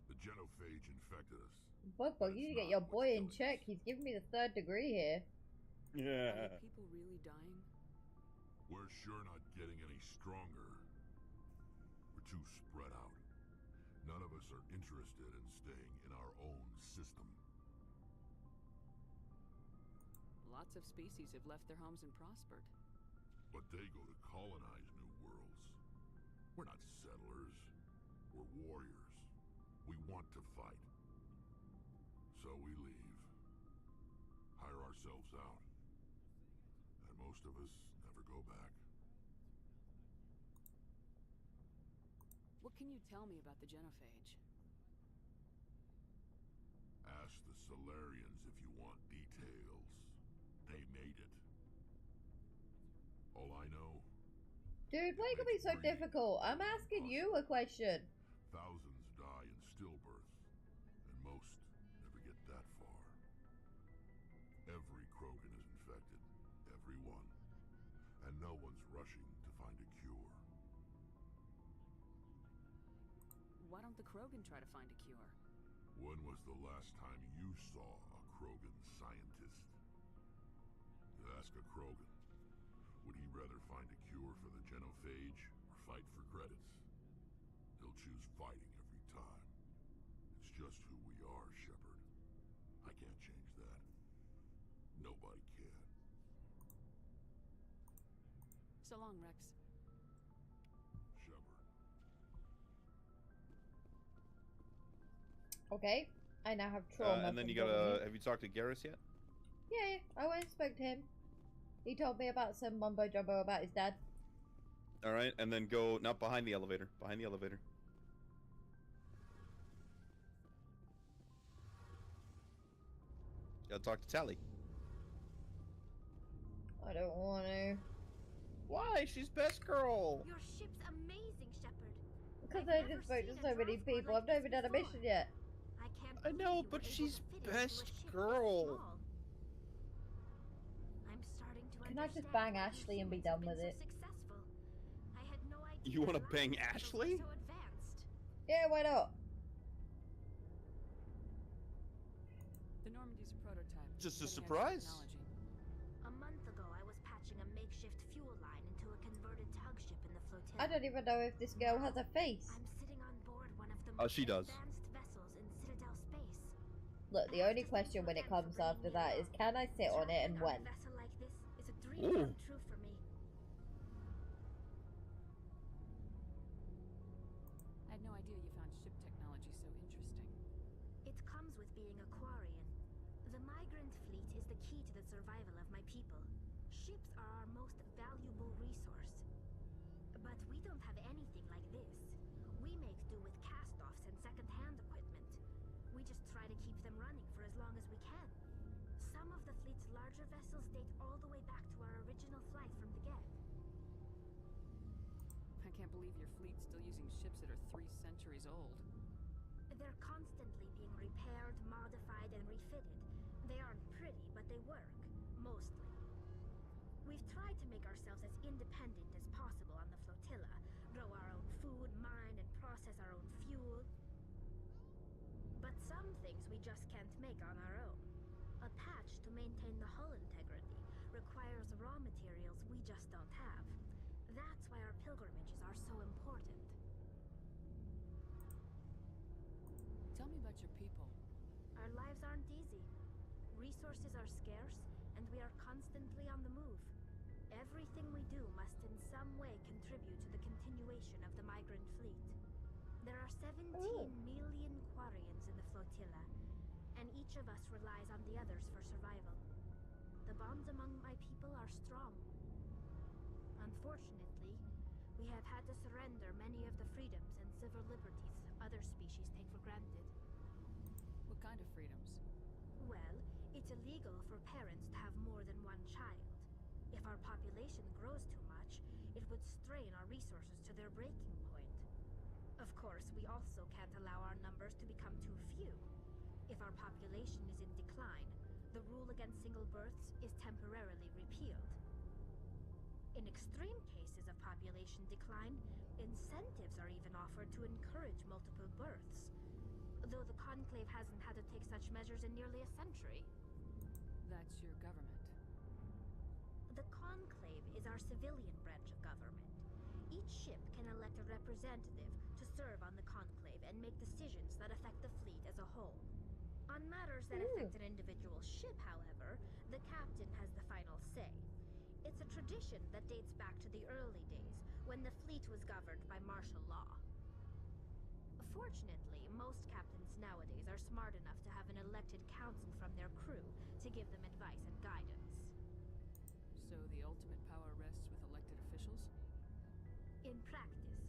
The genophage infected us. Bug, you need to get your boy in check. He's giving me the 3rd degree here. Yeah. Are people really dying? We're sure not getting any stronger. We're too spread out. None of us are interested in staying in our own system. Lots of species have left their homes and prospered. But they go to colonize new worlds. We're not settlers. We're warriors. We want to fight. So we leave. Hire ourselves out. And most of us never go back. What can you tell me about the genophage? Ask the Solarians if you want details. They made it. All I know... Dude, why you gonna be so difficult? I'm asking you a question. Thousands die in stillbirth, and most never get that far. Every Krogan is infected. Every one. And no one's rushing to find a cure. Why don't the Krogan try to find a cure? When was the last time you saw a Krogan scientist? You ask a Krogan, would he rather find a cure for the genophage or fight for credits? He'll choose fighting every time. It's just who we are, Shepard. I can't change that. Nobody can. So long, Rex. Shepard. Okay, I now have trauma. And then you gotta... Have you talked to Garrus yet? Yeah, I went and spoke to him. He told me about some mumbo jumbo about his dad. Alright, and then go... Not behind the elevator. Behind the elevator. Gotta talk to Tally. I don't want to. Why? She's best girl. Your ship's amazing, Shepard. Because I just spoke to so many people. I've not even done a mission yet. I know, but she's best girl. I'm starting to Can I just bang Ashley and be done with it? I had no idea. You want to bang Ashley? So advanced. Yeah, why not? The Normandy's a prototype. Just a Cutting-edge surprise. technology. A month ago, I was patching a makeshift fuel line into a converted tug ship in the flotilla. I don't even know if this girl has a face. I'm sitting on board one of the Oh, she does. advanced vessels in Citadel space. Look, the only question when it comes after that is, can I sit on it and when? A vessel like this is a dream Ooh. come true for me. I had no idea you found ship technology so interesting. It comes with being a Quarian. The migrant fleet is the key to the survival of my people. Ships are our most valuable resource. But we don't have anything like this. We make do with cast-offs and second-hand equipment. We just try to keep them running for as long as we can. Some of the fleet's larger vessels date all the way back to our original flight from the Geth. I can't believe your fleet's still using ships that are 3 centuries old. They're constantly being repaired, modified, and refitted. They aren't pretty, but they work. Mostly. We've tried to make ourselves as independent as possible on the flotilla. Grow our own food, mine, and process our own fuel. But some things we just can't make on our own. A patch to maintain the hull integrity requires raw materials we just don't have. That's why our pilgrimages are so important. Tell me about your people. Our lives aren't easy. Resources are scarce, and we are constantly on the move. Everything we do must in some way contribute to the continuation of the migrant fleet. There are 17 million Quarians in the flotilla, and each of us relies on the others for survival. The bonds among my people are strong. Unfortunately, we have had to surrender many of the freedoms and civil liberties other species take for granted. What kind of freedoms? Well, it's illegal for parents to have more than one child. If our population grows too much, it would strain our resources to their breaking point. Of course, we also can't allow our numbers to become too few. If our population is in decline, the rule against single births is temporarily repealed. In extreme cases of population decline, incentives are even offered to encourage multiple births. Though the Conclave hasn't had to take such measures in nearly a century. That's your government. The Conclave is our civilian branch of government. Each ship can elect a representative to serve on the Conclave and make decisions that affect the fleet as a whole. On matters that affect an individual ship, however, the captain has the final say. It's a tradition that dates back to the early days, when the fleet was governed by martial law. Fortunately, most captains nowadays are smart enough to have an elected council from their crew to give them advice and guidance. So the ultimate power rests with elected officials? In practice,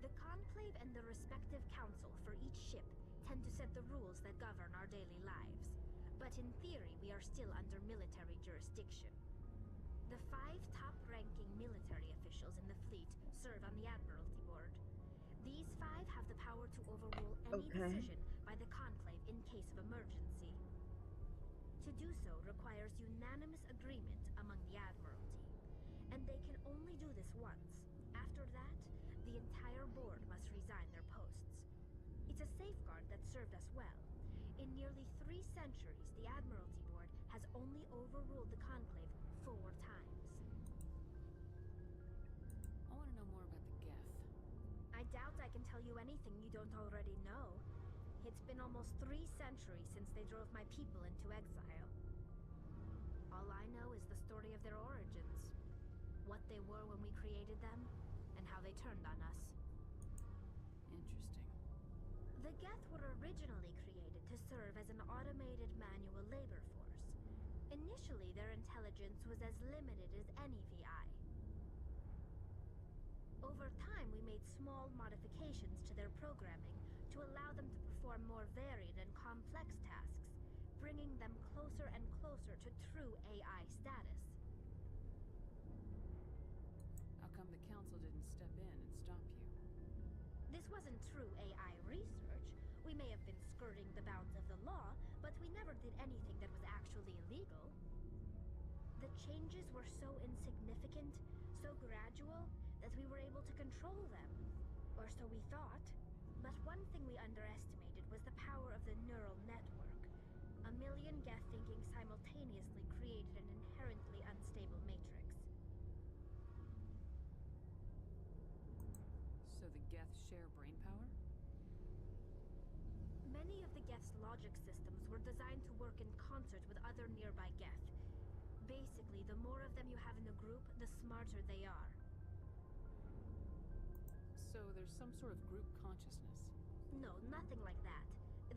the Conclave and the respective council for each ship tend to set the rules that govern our daily lives. But in theory, we are still under military jurisdiction. The 5 top-ranking military officials in the fleet serve on the Admiralty Board. These 5 have the power to overrule any decision by the Conclave in case of emergency. To do so requires unanimous agreement among the Admiralty, and they can only do this once. After that, the entire board must resign their posts. It's a safeguard that served us well. In nearly 3 centuries, the Admiralty Board has only overruled the Conclave 4 times. I want to know more about the Geth. I doubt I can tell you anything you don't already know. It's been almost 3 centuries since they drove my people into exile. All I know is the story of their origins. What they were when we created them, and how they turned on us. Interesting. The Geth were originally created to serve as an automated manual labor force. Initially, their intelligence was as limited as any VI. Over time, we made small modifications to their programming to allow them to perform more varied and complex tasks, bringing them closer and closer to true AI status. How come the council didn't step in and stop you? This wasn't true AI research. We may have been skirting the bounds of the law, but we never did anything that was actually illegal. The changes were so insignificant, so gradual, that we were able to control them. Or so we thought. But one thing we underestimated was the power of the neural network. A million Geth thinking simultaneously created an inherently unstable matrix. So the Geth share brain power? Many of the Geth's logic systems were designed to work in concert with other nearby Geth. Basically, the more of them you have in a group, the smarter they are. So there's some sort of group consciousness? No, nothing like that.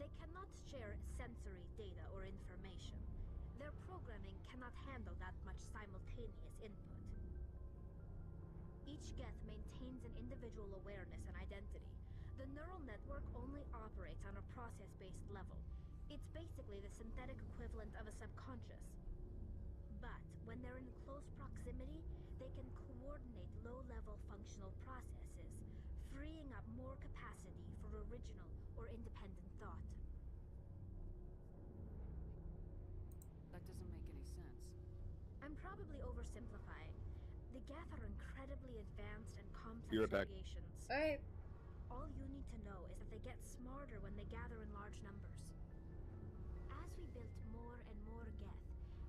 They cannot share sensory data or information. Their programming cannot handle that much simultaneous input. Each Geth maintains an individual awareness and identity. The neural network only operates on a process-based level. It's basically the synthetic equivalent of a subconscious. But when they're in close proximity, they can coordinate low-level functional processes, freeing up more capacity for original or independent thought. That doesn't make any sense. I'm probably oversimplifying. The Geth are incredibly advanced and complex Be right back. creations. Alright. All you need to know is that they get smarter when they gather in large numbers. As we built more and more Geth,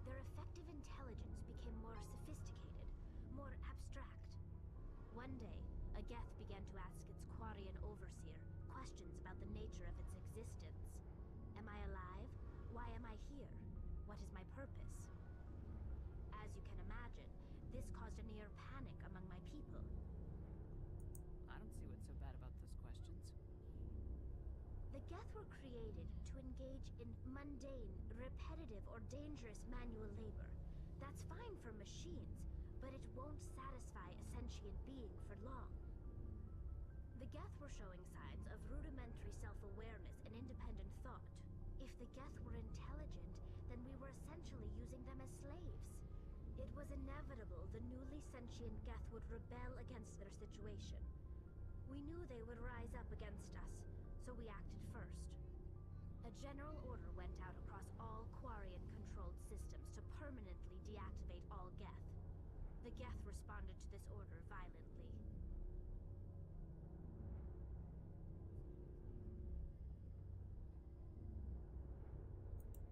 their effective intelligence became more more sophisticated, more abstract. One day, a Geth began to ask its Quarian overseer questions about the nature of its existence. Am I alive? Why am I here? What is my purpose? As you can imagine, this caused a near panic among my people. I don't see what's so bad about those questions. The Geth were created to engage in mundane, repetitive, or dangerous manual labor. That's fine for machines, but it won't satisfy a sentient being for long. The Geth were showing signs of rudimentary self-awareness and independent thought. If the Geth were intelligent, then we were essentially using them as slaves. It was inevitable the newly sentient Geth would rebel against their situation. We knew they would rise up against us, so we acted first. A general order went out across all Quarian-controlled systems to permanently deactivate all Geth. The Geth responded to this order violently.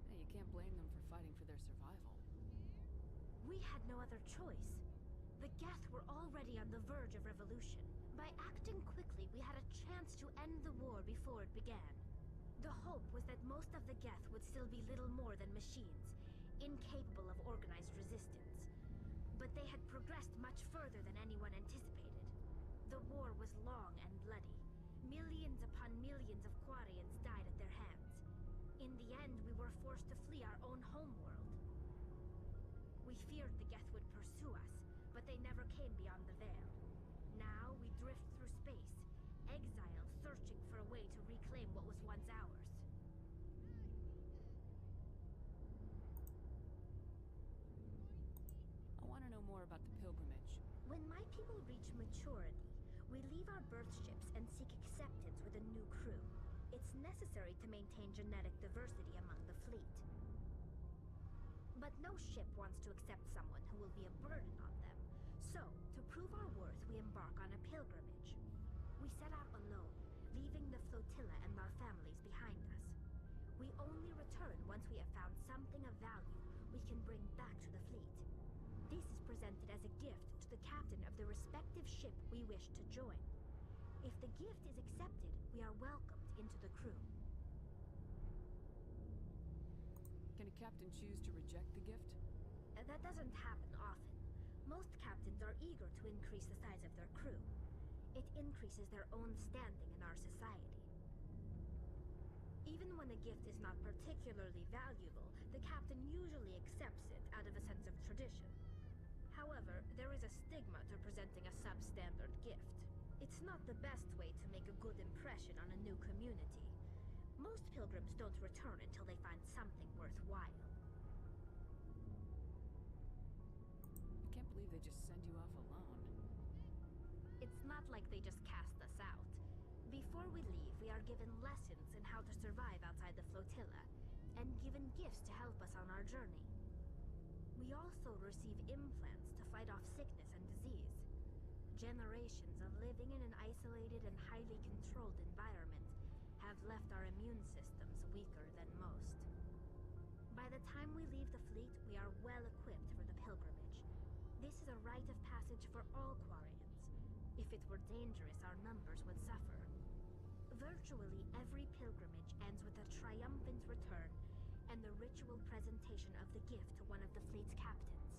Hey, you can't blame them for fighting for their survival. We had no other choice. The Geth were already on the verge of revolution. By acting quickly, we had a chance to end the war before it began. The hope was that most of the Geth would still be little more than machines, incapable of organized resistance. But they had progressed much further than anyone anticipated. The war was long and bloody. Millions upon millions of Quarians died at their hands. In the end, we were forced to flee our own homeworld. We feared the Geth would pursue us, but they never came beyond the Veil. Now we drift through space, exile searching for a way to reclaim what was once ours. I want to know more about the pilgrimage. When my people reach maturity, we leave our birth ships and seek acceptance with a new crew. It's necessary to maintain genetic diversity among the fleet. But no ship wants to accept someone who will be a burden on them. So, to prove our worth, we embark on a pilgrimage. We set out alone, leaving the flotilla and our families behind us. We only return once we have found something of value we can bring back to the fleet. This is presented as a gift to the captain of the respective ship we wish to join. If the gift is accepted, we are welcomed into the crew. Can a captain choose to reject the gift? That doesn't happen often. Most captains are eager to increase the size of their crew. It increases their own standing in our society. Even when a gift is not particularly valuable, the captain usually accepts it out of a sense of tradition. However, there is a stigma to presenting a substandard gift. It's not the best way to make a good impression on a new community. Most pilgrims don't return until they find something worthwhile. I can't believe they just send you off alone. It's not like they just cast us out. Before we leave, we are given lessons in how to survive outside the flotilla, and given gifts to help us on our journey. We also receive implants to fight off sickness and disease. Generations of living in an isolated and highly controlled environment have left our immune systems weaker than most. By the time we leave the fleet, we are well equipped for the pilgrimage. This is a rite of passage for all Quarians. If it were dangerous, our numbers would suffer. Virtually every pilgrimage ends with a triumphant return and the ritual presentation of the gift to one of the fleet's captains.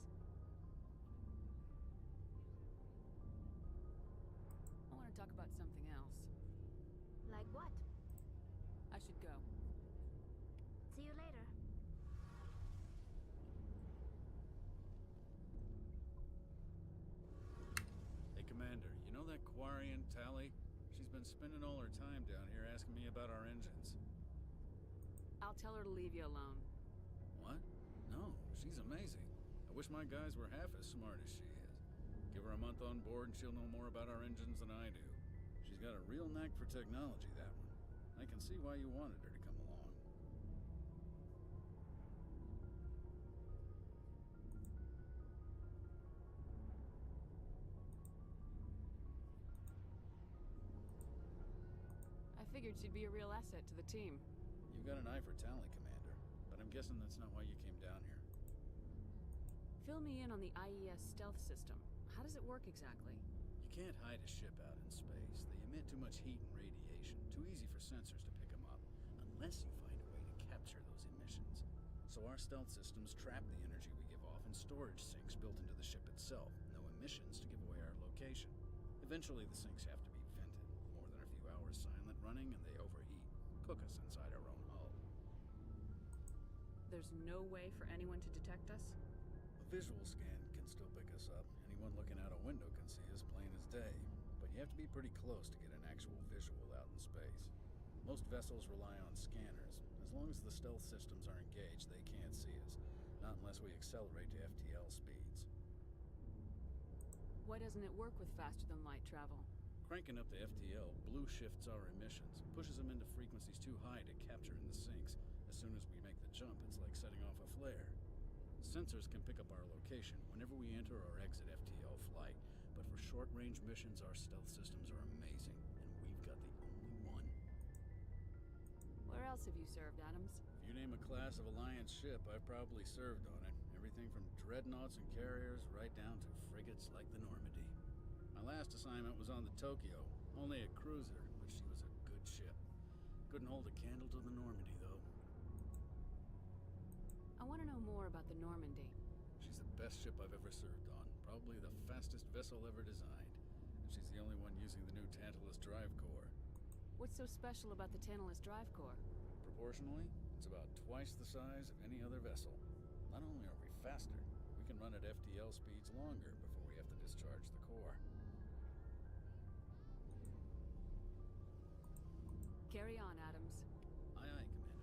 I want to talk about something else. Like what? I should go. See you later. Hey, Commander, you know that Quarian, Tally? She's been spending all her time down here asking me about our engines. I'll tell her to leave you alone. What? No, she's amazing. I wish my guys were half as smart as she is. Give her a month on board and she'll know more about our engines than I do. She's got a real knack for technology, that one. I can see why you wanted her to come along. I figured she'd be a real asset to the team. You got an eye for Tally, Commander, but I'm guessing that's not why you came down here. Fill me in on the IES stealth system. How does it work exactly? You can't hide a ship out in space. They emit too much heat and radiation. Too easy for sensors to pick them up, unless you find a way to capture those emissions. So our stealth systems trap the energy we give off in storage sinks built into the ship itself. No emissions to give away our location. Eventually the sinks have to be vented. More than a few hours silent running and they overheat. Cook us inside our own hull. There's no way for anyone to detect us? A visual scan can still pick us up. Anyone looking out a window can see us plain as day. But you have to be pretty close to get an actual visual out in space. Most vessels rely on scanners. As long as the stealth systems are engaged, they can't see us. Not unless we accelerate to FTL speeds. Why doesn't it work with faster-than-light travel? Cranking up to FTL blue shifts our emissions, pushes them into frequencies too high to capture in the sinks. As soon as we make the jump, it's like setting off a flare. Sensors can pick up our location whenever we enter or exit FTL flight, but for short-range missions, our stealth systems are amazing, and we've got the only one. Where else have you served, Adams? If you name a class of Alliance ship, I've probably served on it. Everything from dreadnoughts and carriers right down to frigates like the Normandy. My last assignment was on the Tokyo, only a cruiser, but she was a good ship. Couldn't hold a candle to the Normandy, though. I want to know more about the Normandy. She's the best ship I've ever served on. Probably the fastest vessel ever designed. And she's the only one using the new Tantalus drive core. What's so special about the Tantalus drive core? Proportionally, it's about twice the size of any other vessel. Not only are we faster, we can run at FTL speeds longer before we have to discharge the core. Carry on, Adams. Aye, aye, Commander.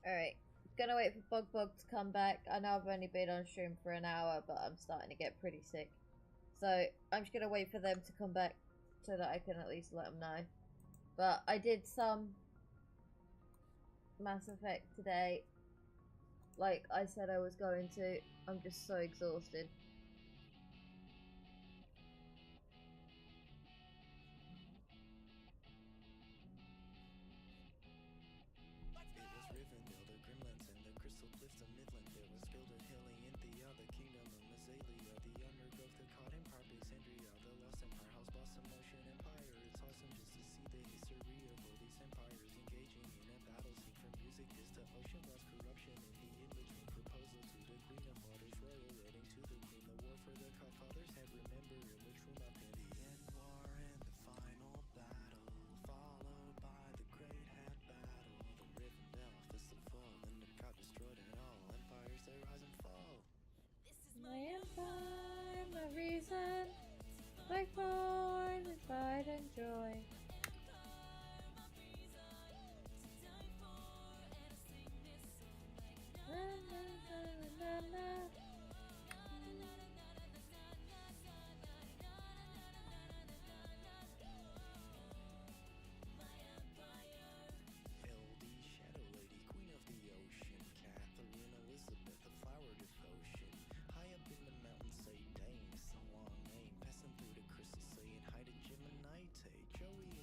Alright. Gonna wait for Bug to come back. I know I've only been on stream for an hour, but I'm starting to get pretty sick. So, I'm just gonna wait for them to come back so that I can at least let them know. But I did some Mass Effect today. Like I said I was going to. I'm just so exhausted. My empire, my reason, my form is pride and joy. Na, na, na, na, na. Joey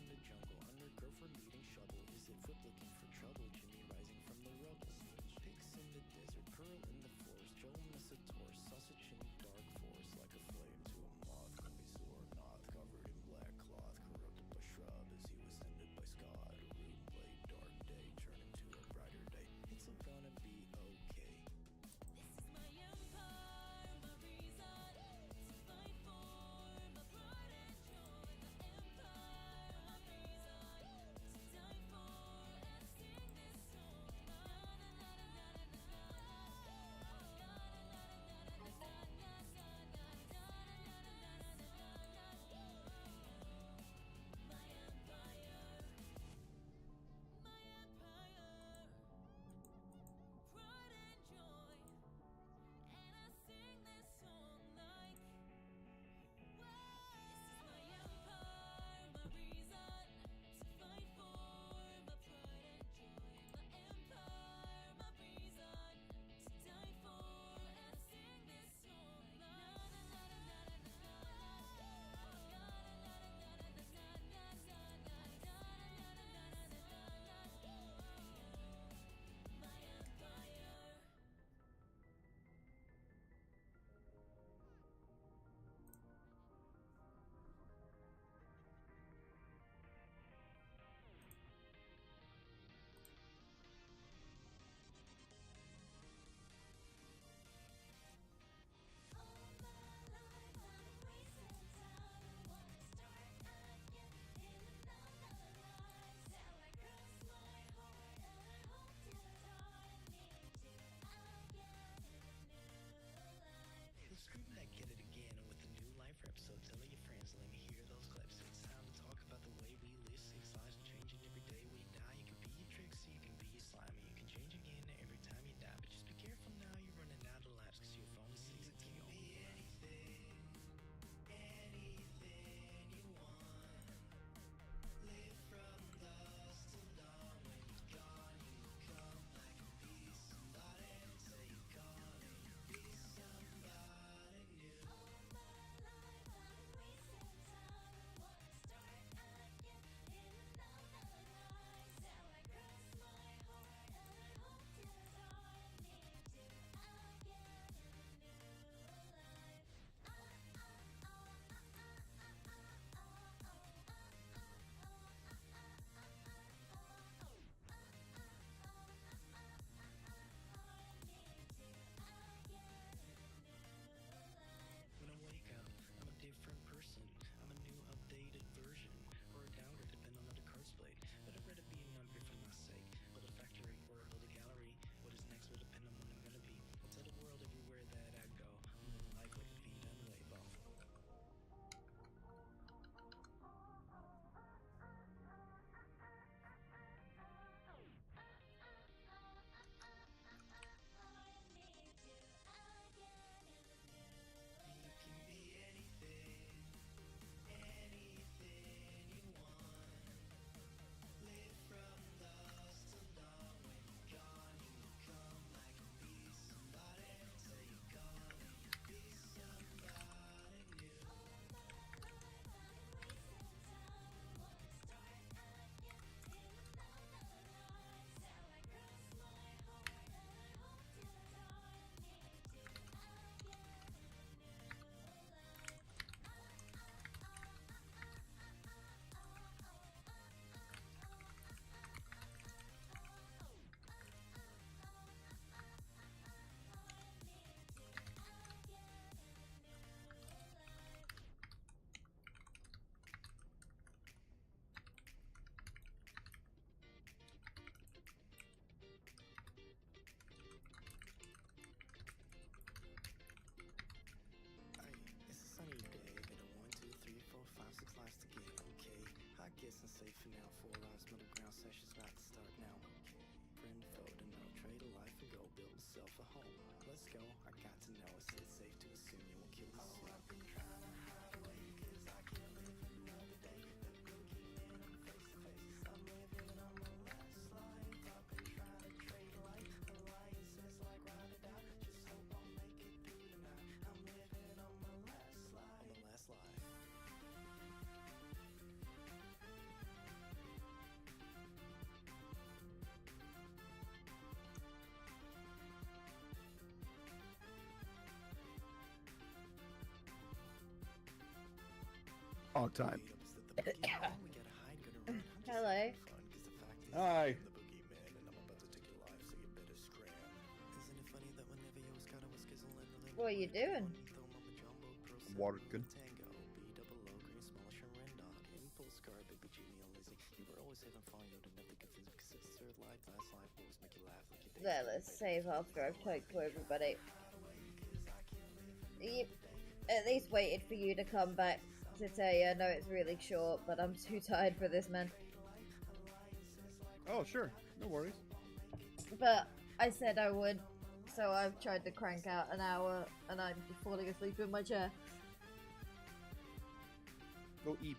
class to get okay. I guess I'm safe for now. 4 hours middle ground sessions about to start now. Okay. Friend photo, no trade a life and go build yourself a home. Let's go. I got to know it's safe to assume you won't kill the soul. I've been trying to hide away 'cause I can't live another day. The boogeyman, I'm face to face. I'm living on my last life. I've been trying to trade life. The lion says like ride it out. Just hope I'll make it through tonight. I'm living on my last life. On the last life. All time. Hello. Hi. What are you doing? Working. There, let's save after I've talked to everybody. Yep. At least waited for you to come back to tell you. I know it's really short, but I'm too tired for this, man. Oh, sure. No worries. But I said I would, so I've tried to crank out an hour, and I'm just falling asleep in my chair. Go eat.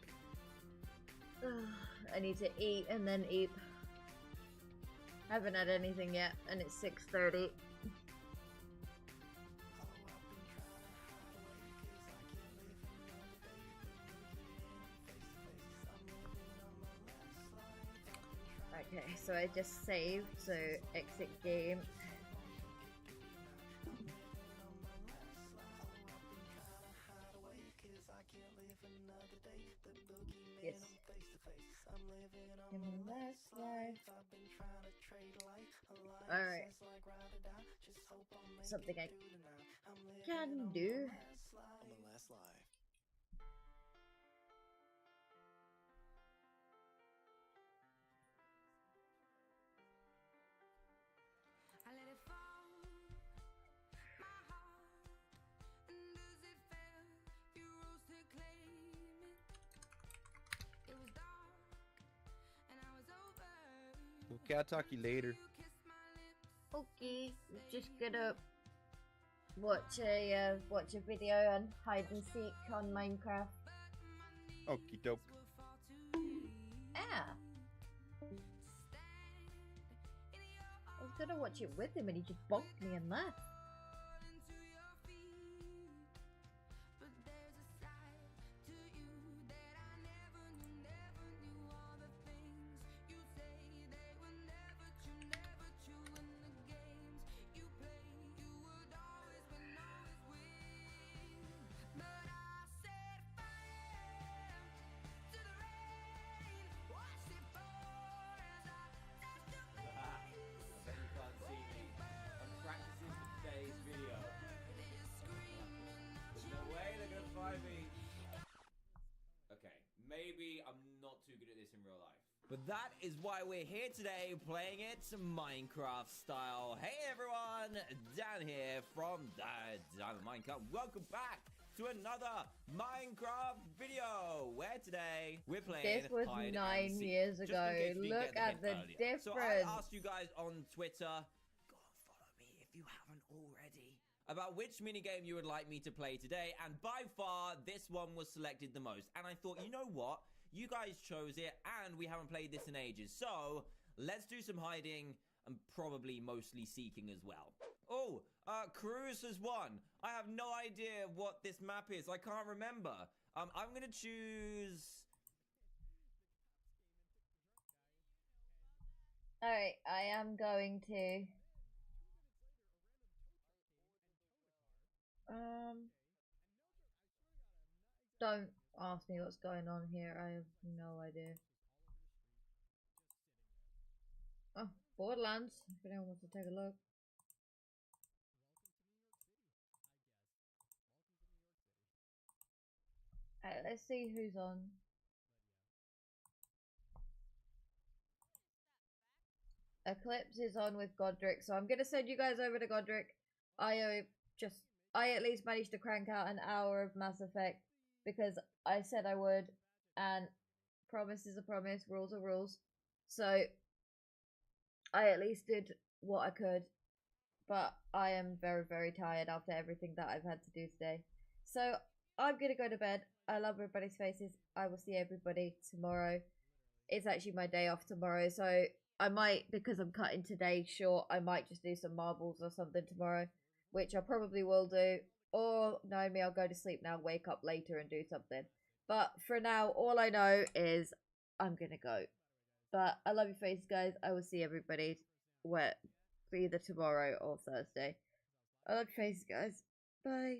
I need to eat and then eat. Haven't had anything yet, and it's 6:30. Okay, so I just saved, so exit game. Yes. In my last life. Alright. Something I can do. On the last life. I let it fall, my heart, and as it fell, you rose to claim it. It was dark, and I was over. Okay, I'll talk to you later. Okay, just gonna watch a video on hide and seek on Minecraft. Okie doke. Ah. I was gonna watch it with him and he just bonked me and left. Maybe I'm not too good at this in real life. But that is why we're here today, playing it Minecraft style. Hey everyone, Dan here from Diamond Minecraft. Welcome back to another Minecraft video, where today we're playing This was 9 years ago. Look at the difference. So I asked you guys on Twitter, go and follow me if you haven't already, about which minigame you would like me to play today, and by far this one was selected the most. And I thought, you know what, you guys chose it and we haven't played this in ages, so let's do some hiding and probably mostly seeking as well. Oh, Cruz has won. I have no idea what this map is. I can't remember. I'm gonna choose... Alright, I am going to... Don't ask me what's going on here. I have no idea. Oh, Borderlands. If anyone wants to take a look. Alright, let's see who's on. Eclipse is on with Godric, so I'm gonna send you guys over to Godric. I at least managed to crank out an hour of Mass Effect because I said I would, and promise is a promise, rules are rules. So I at least did what I could, but I am very, very tired after everything that I've had to do today. So I'm gonna go to bed. I love everybody's faces. I will see everybody tomorrow. It's actually my day off tomorrow, so I might, because I'm cutting today short, I might just do some marbles or something tomorrow, which I probably will do. Or, knowing me, I'll go to sleep now, wake up later and do something. But for now, all I know is I'm gonna go. But I love your faces, guys. I will see everybody where either tomorrow or Thursday. I love your faces, guys. Bye.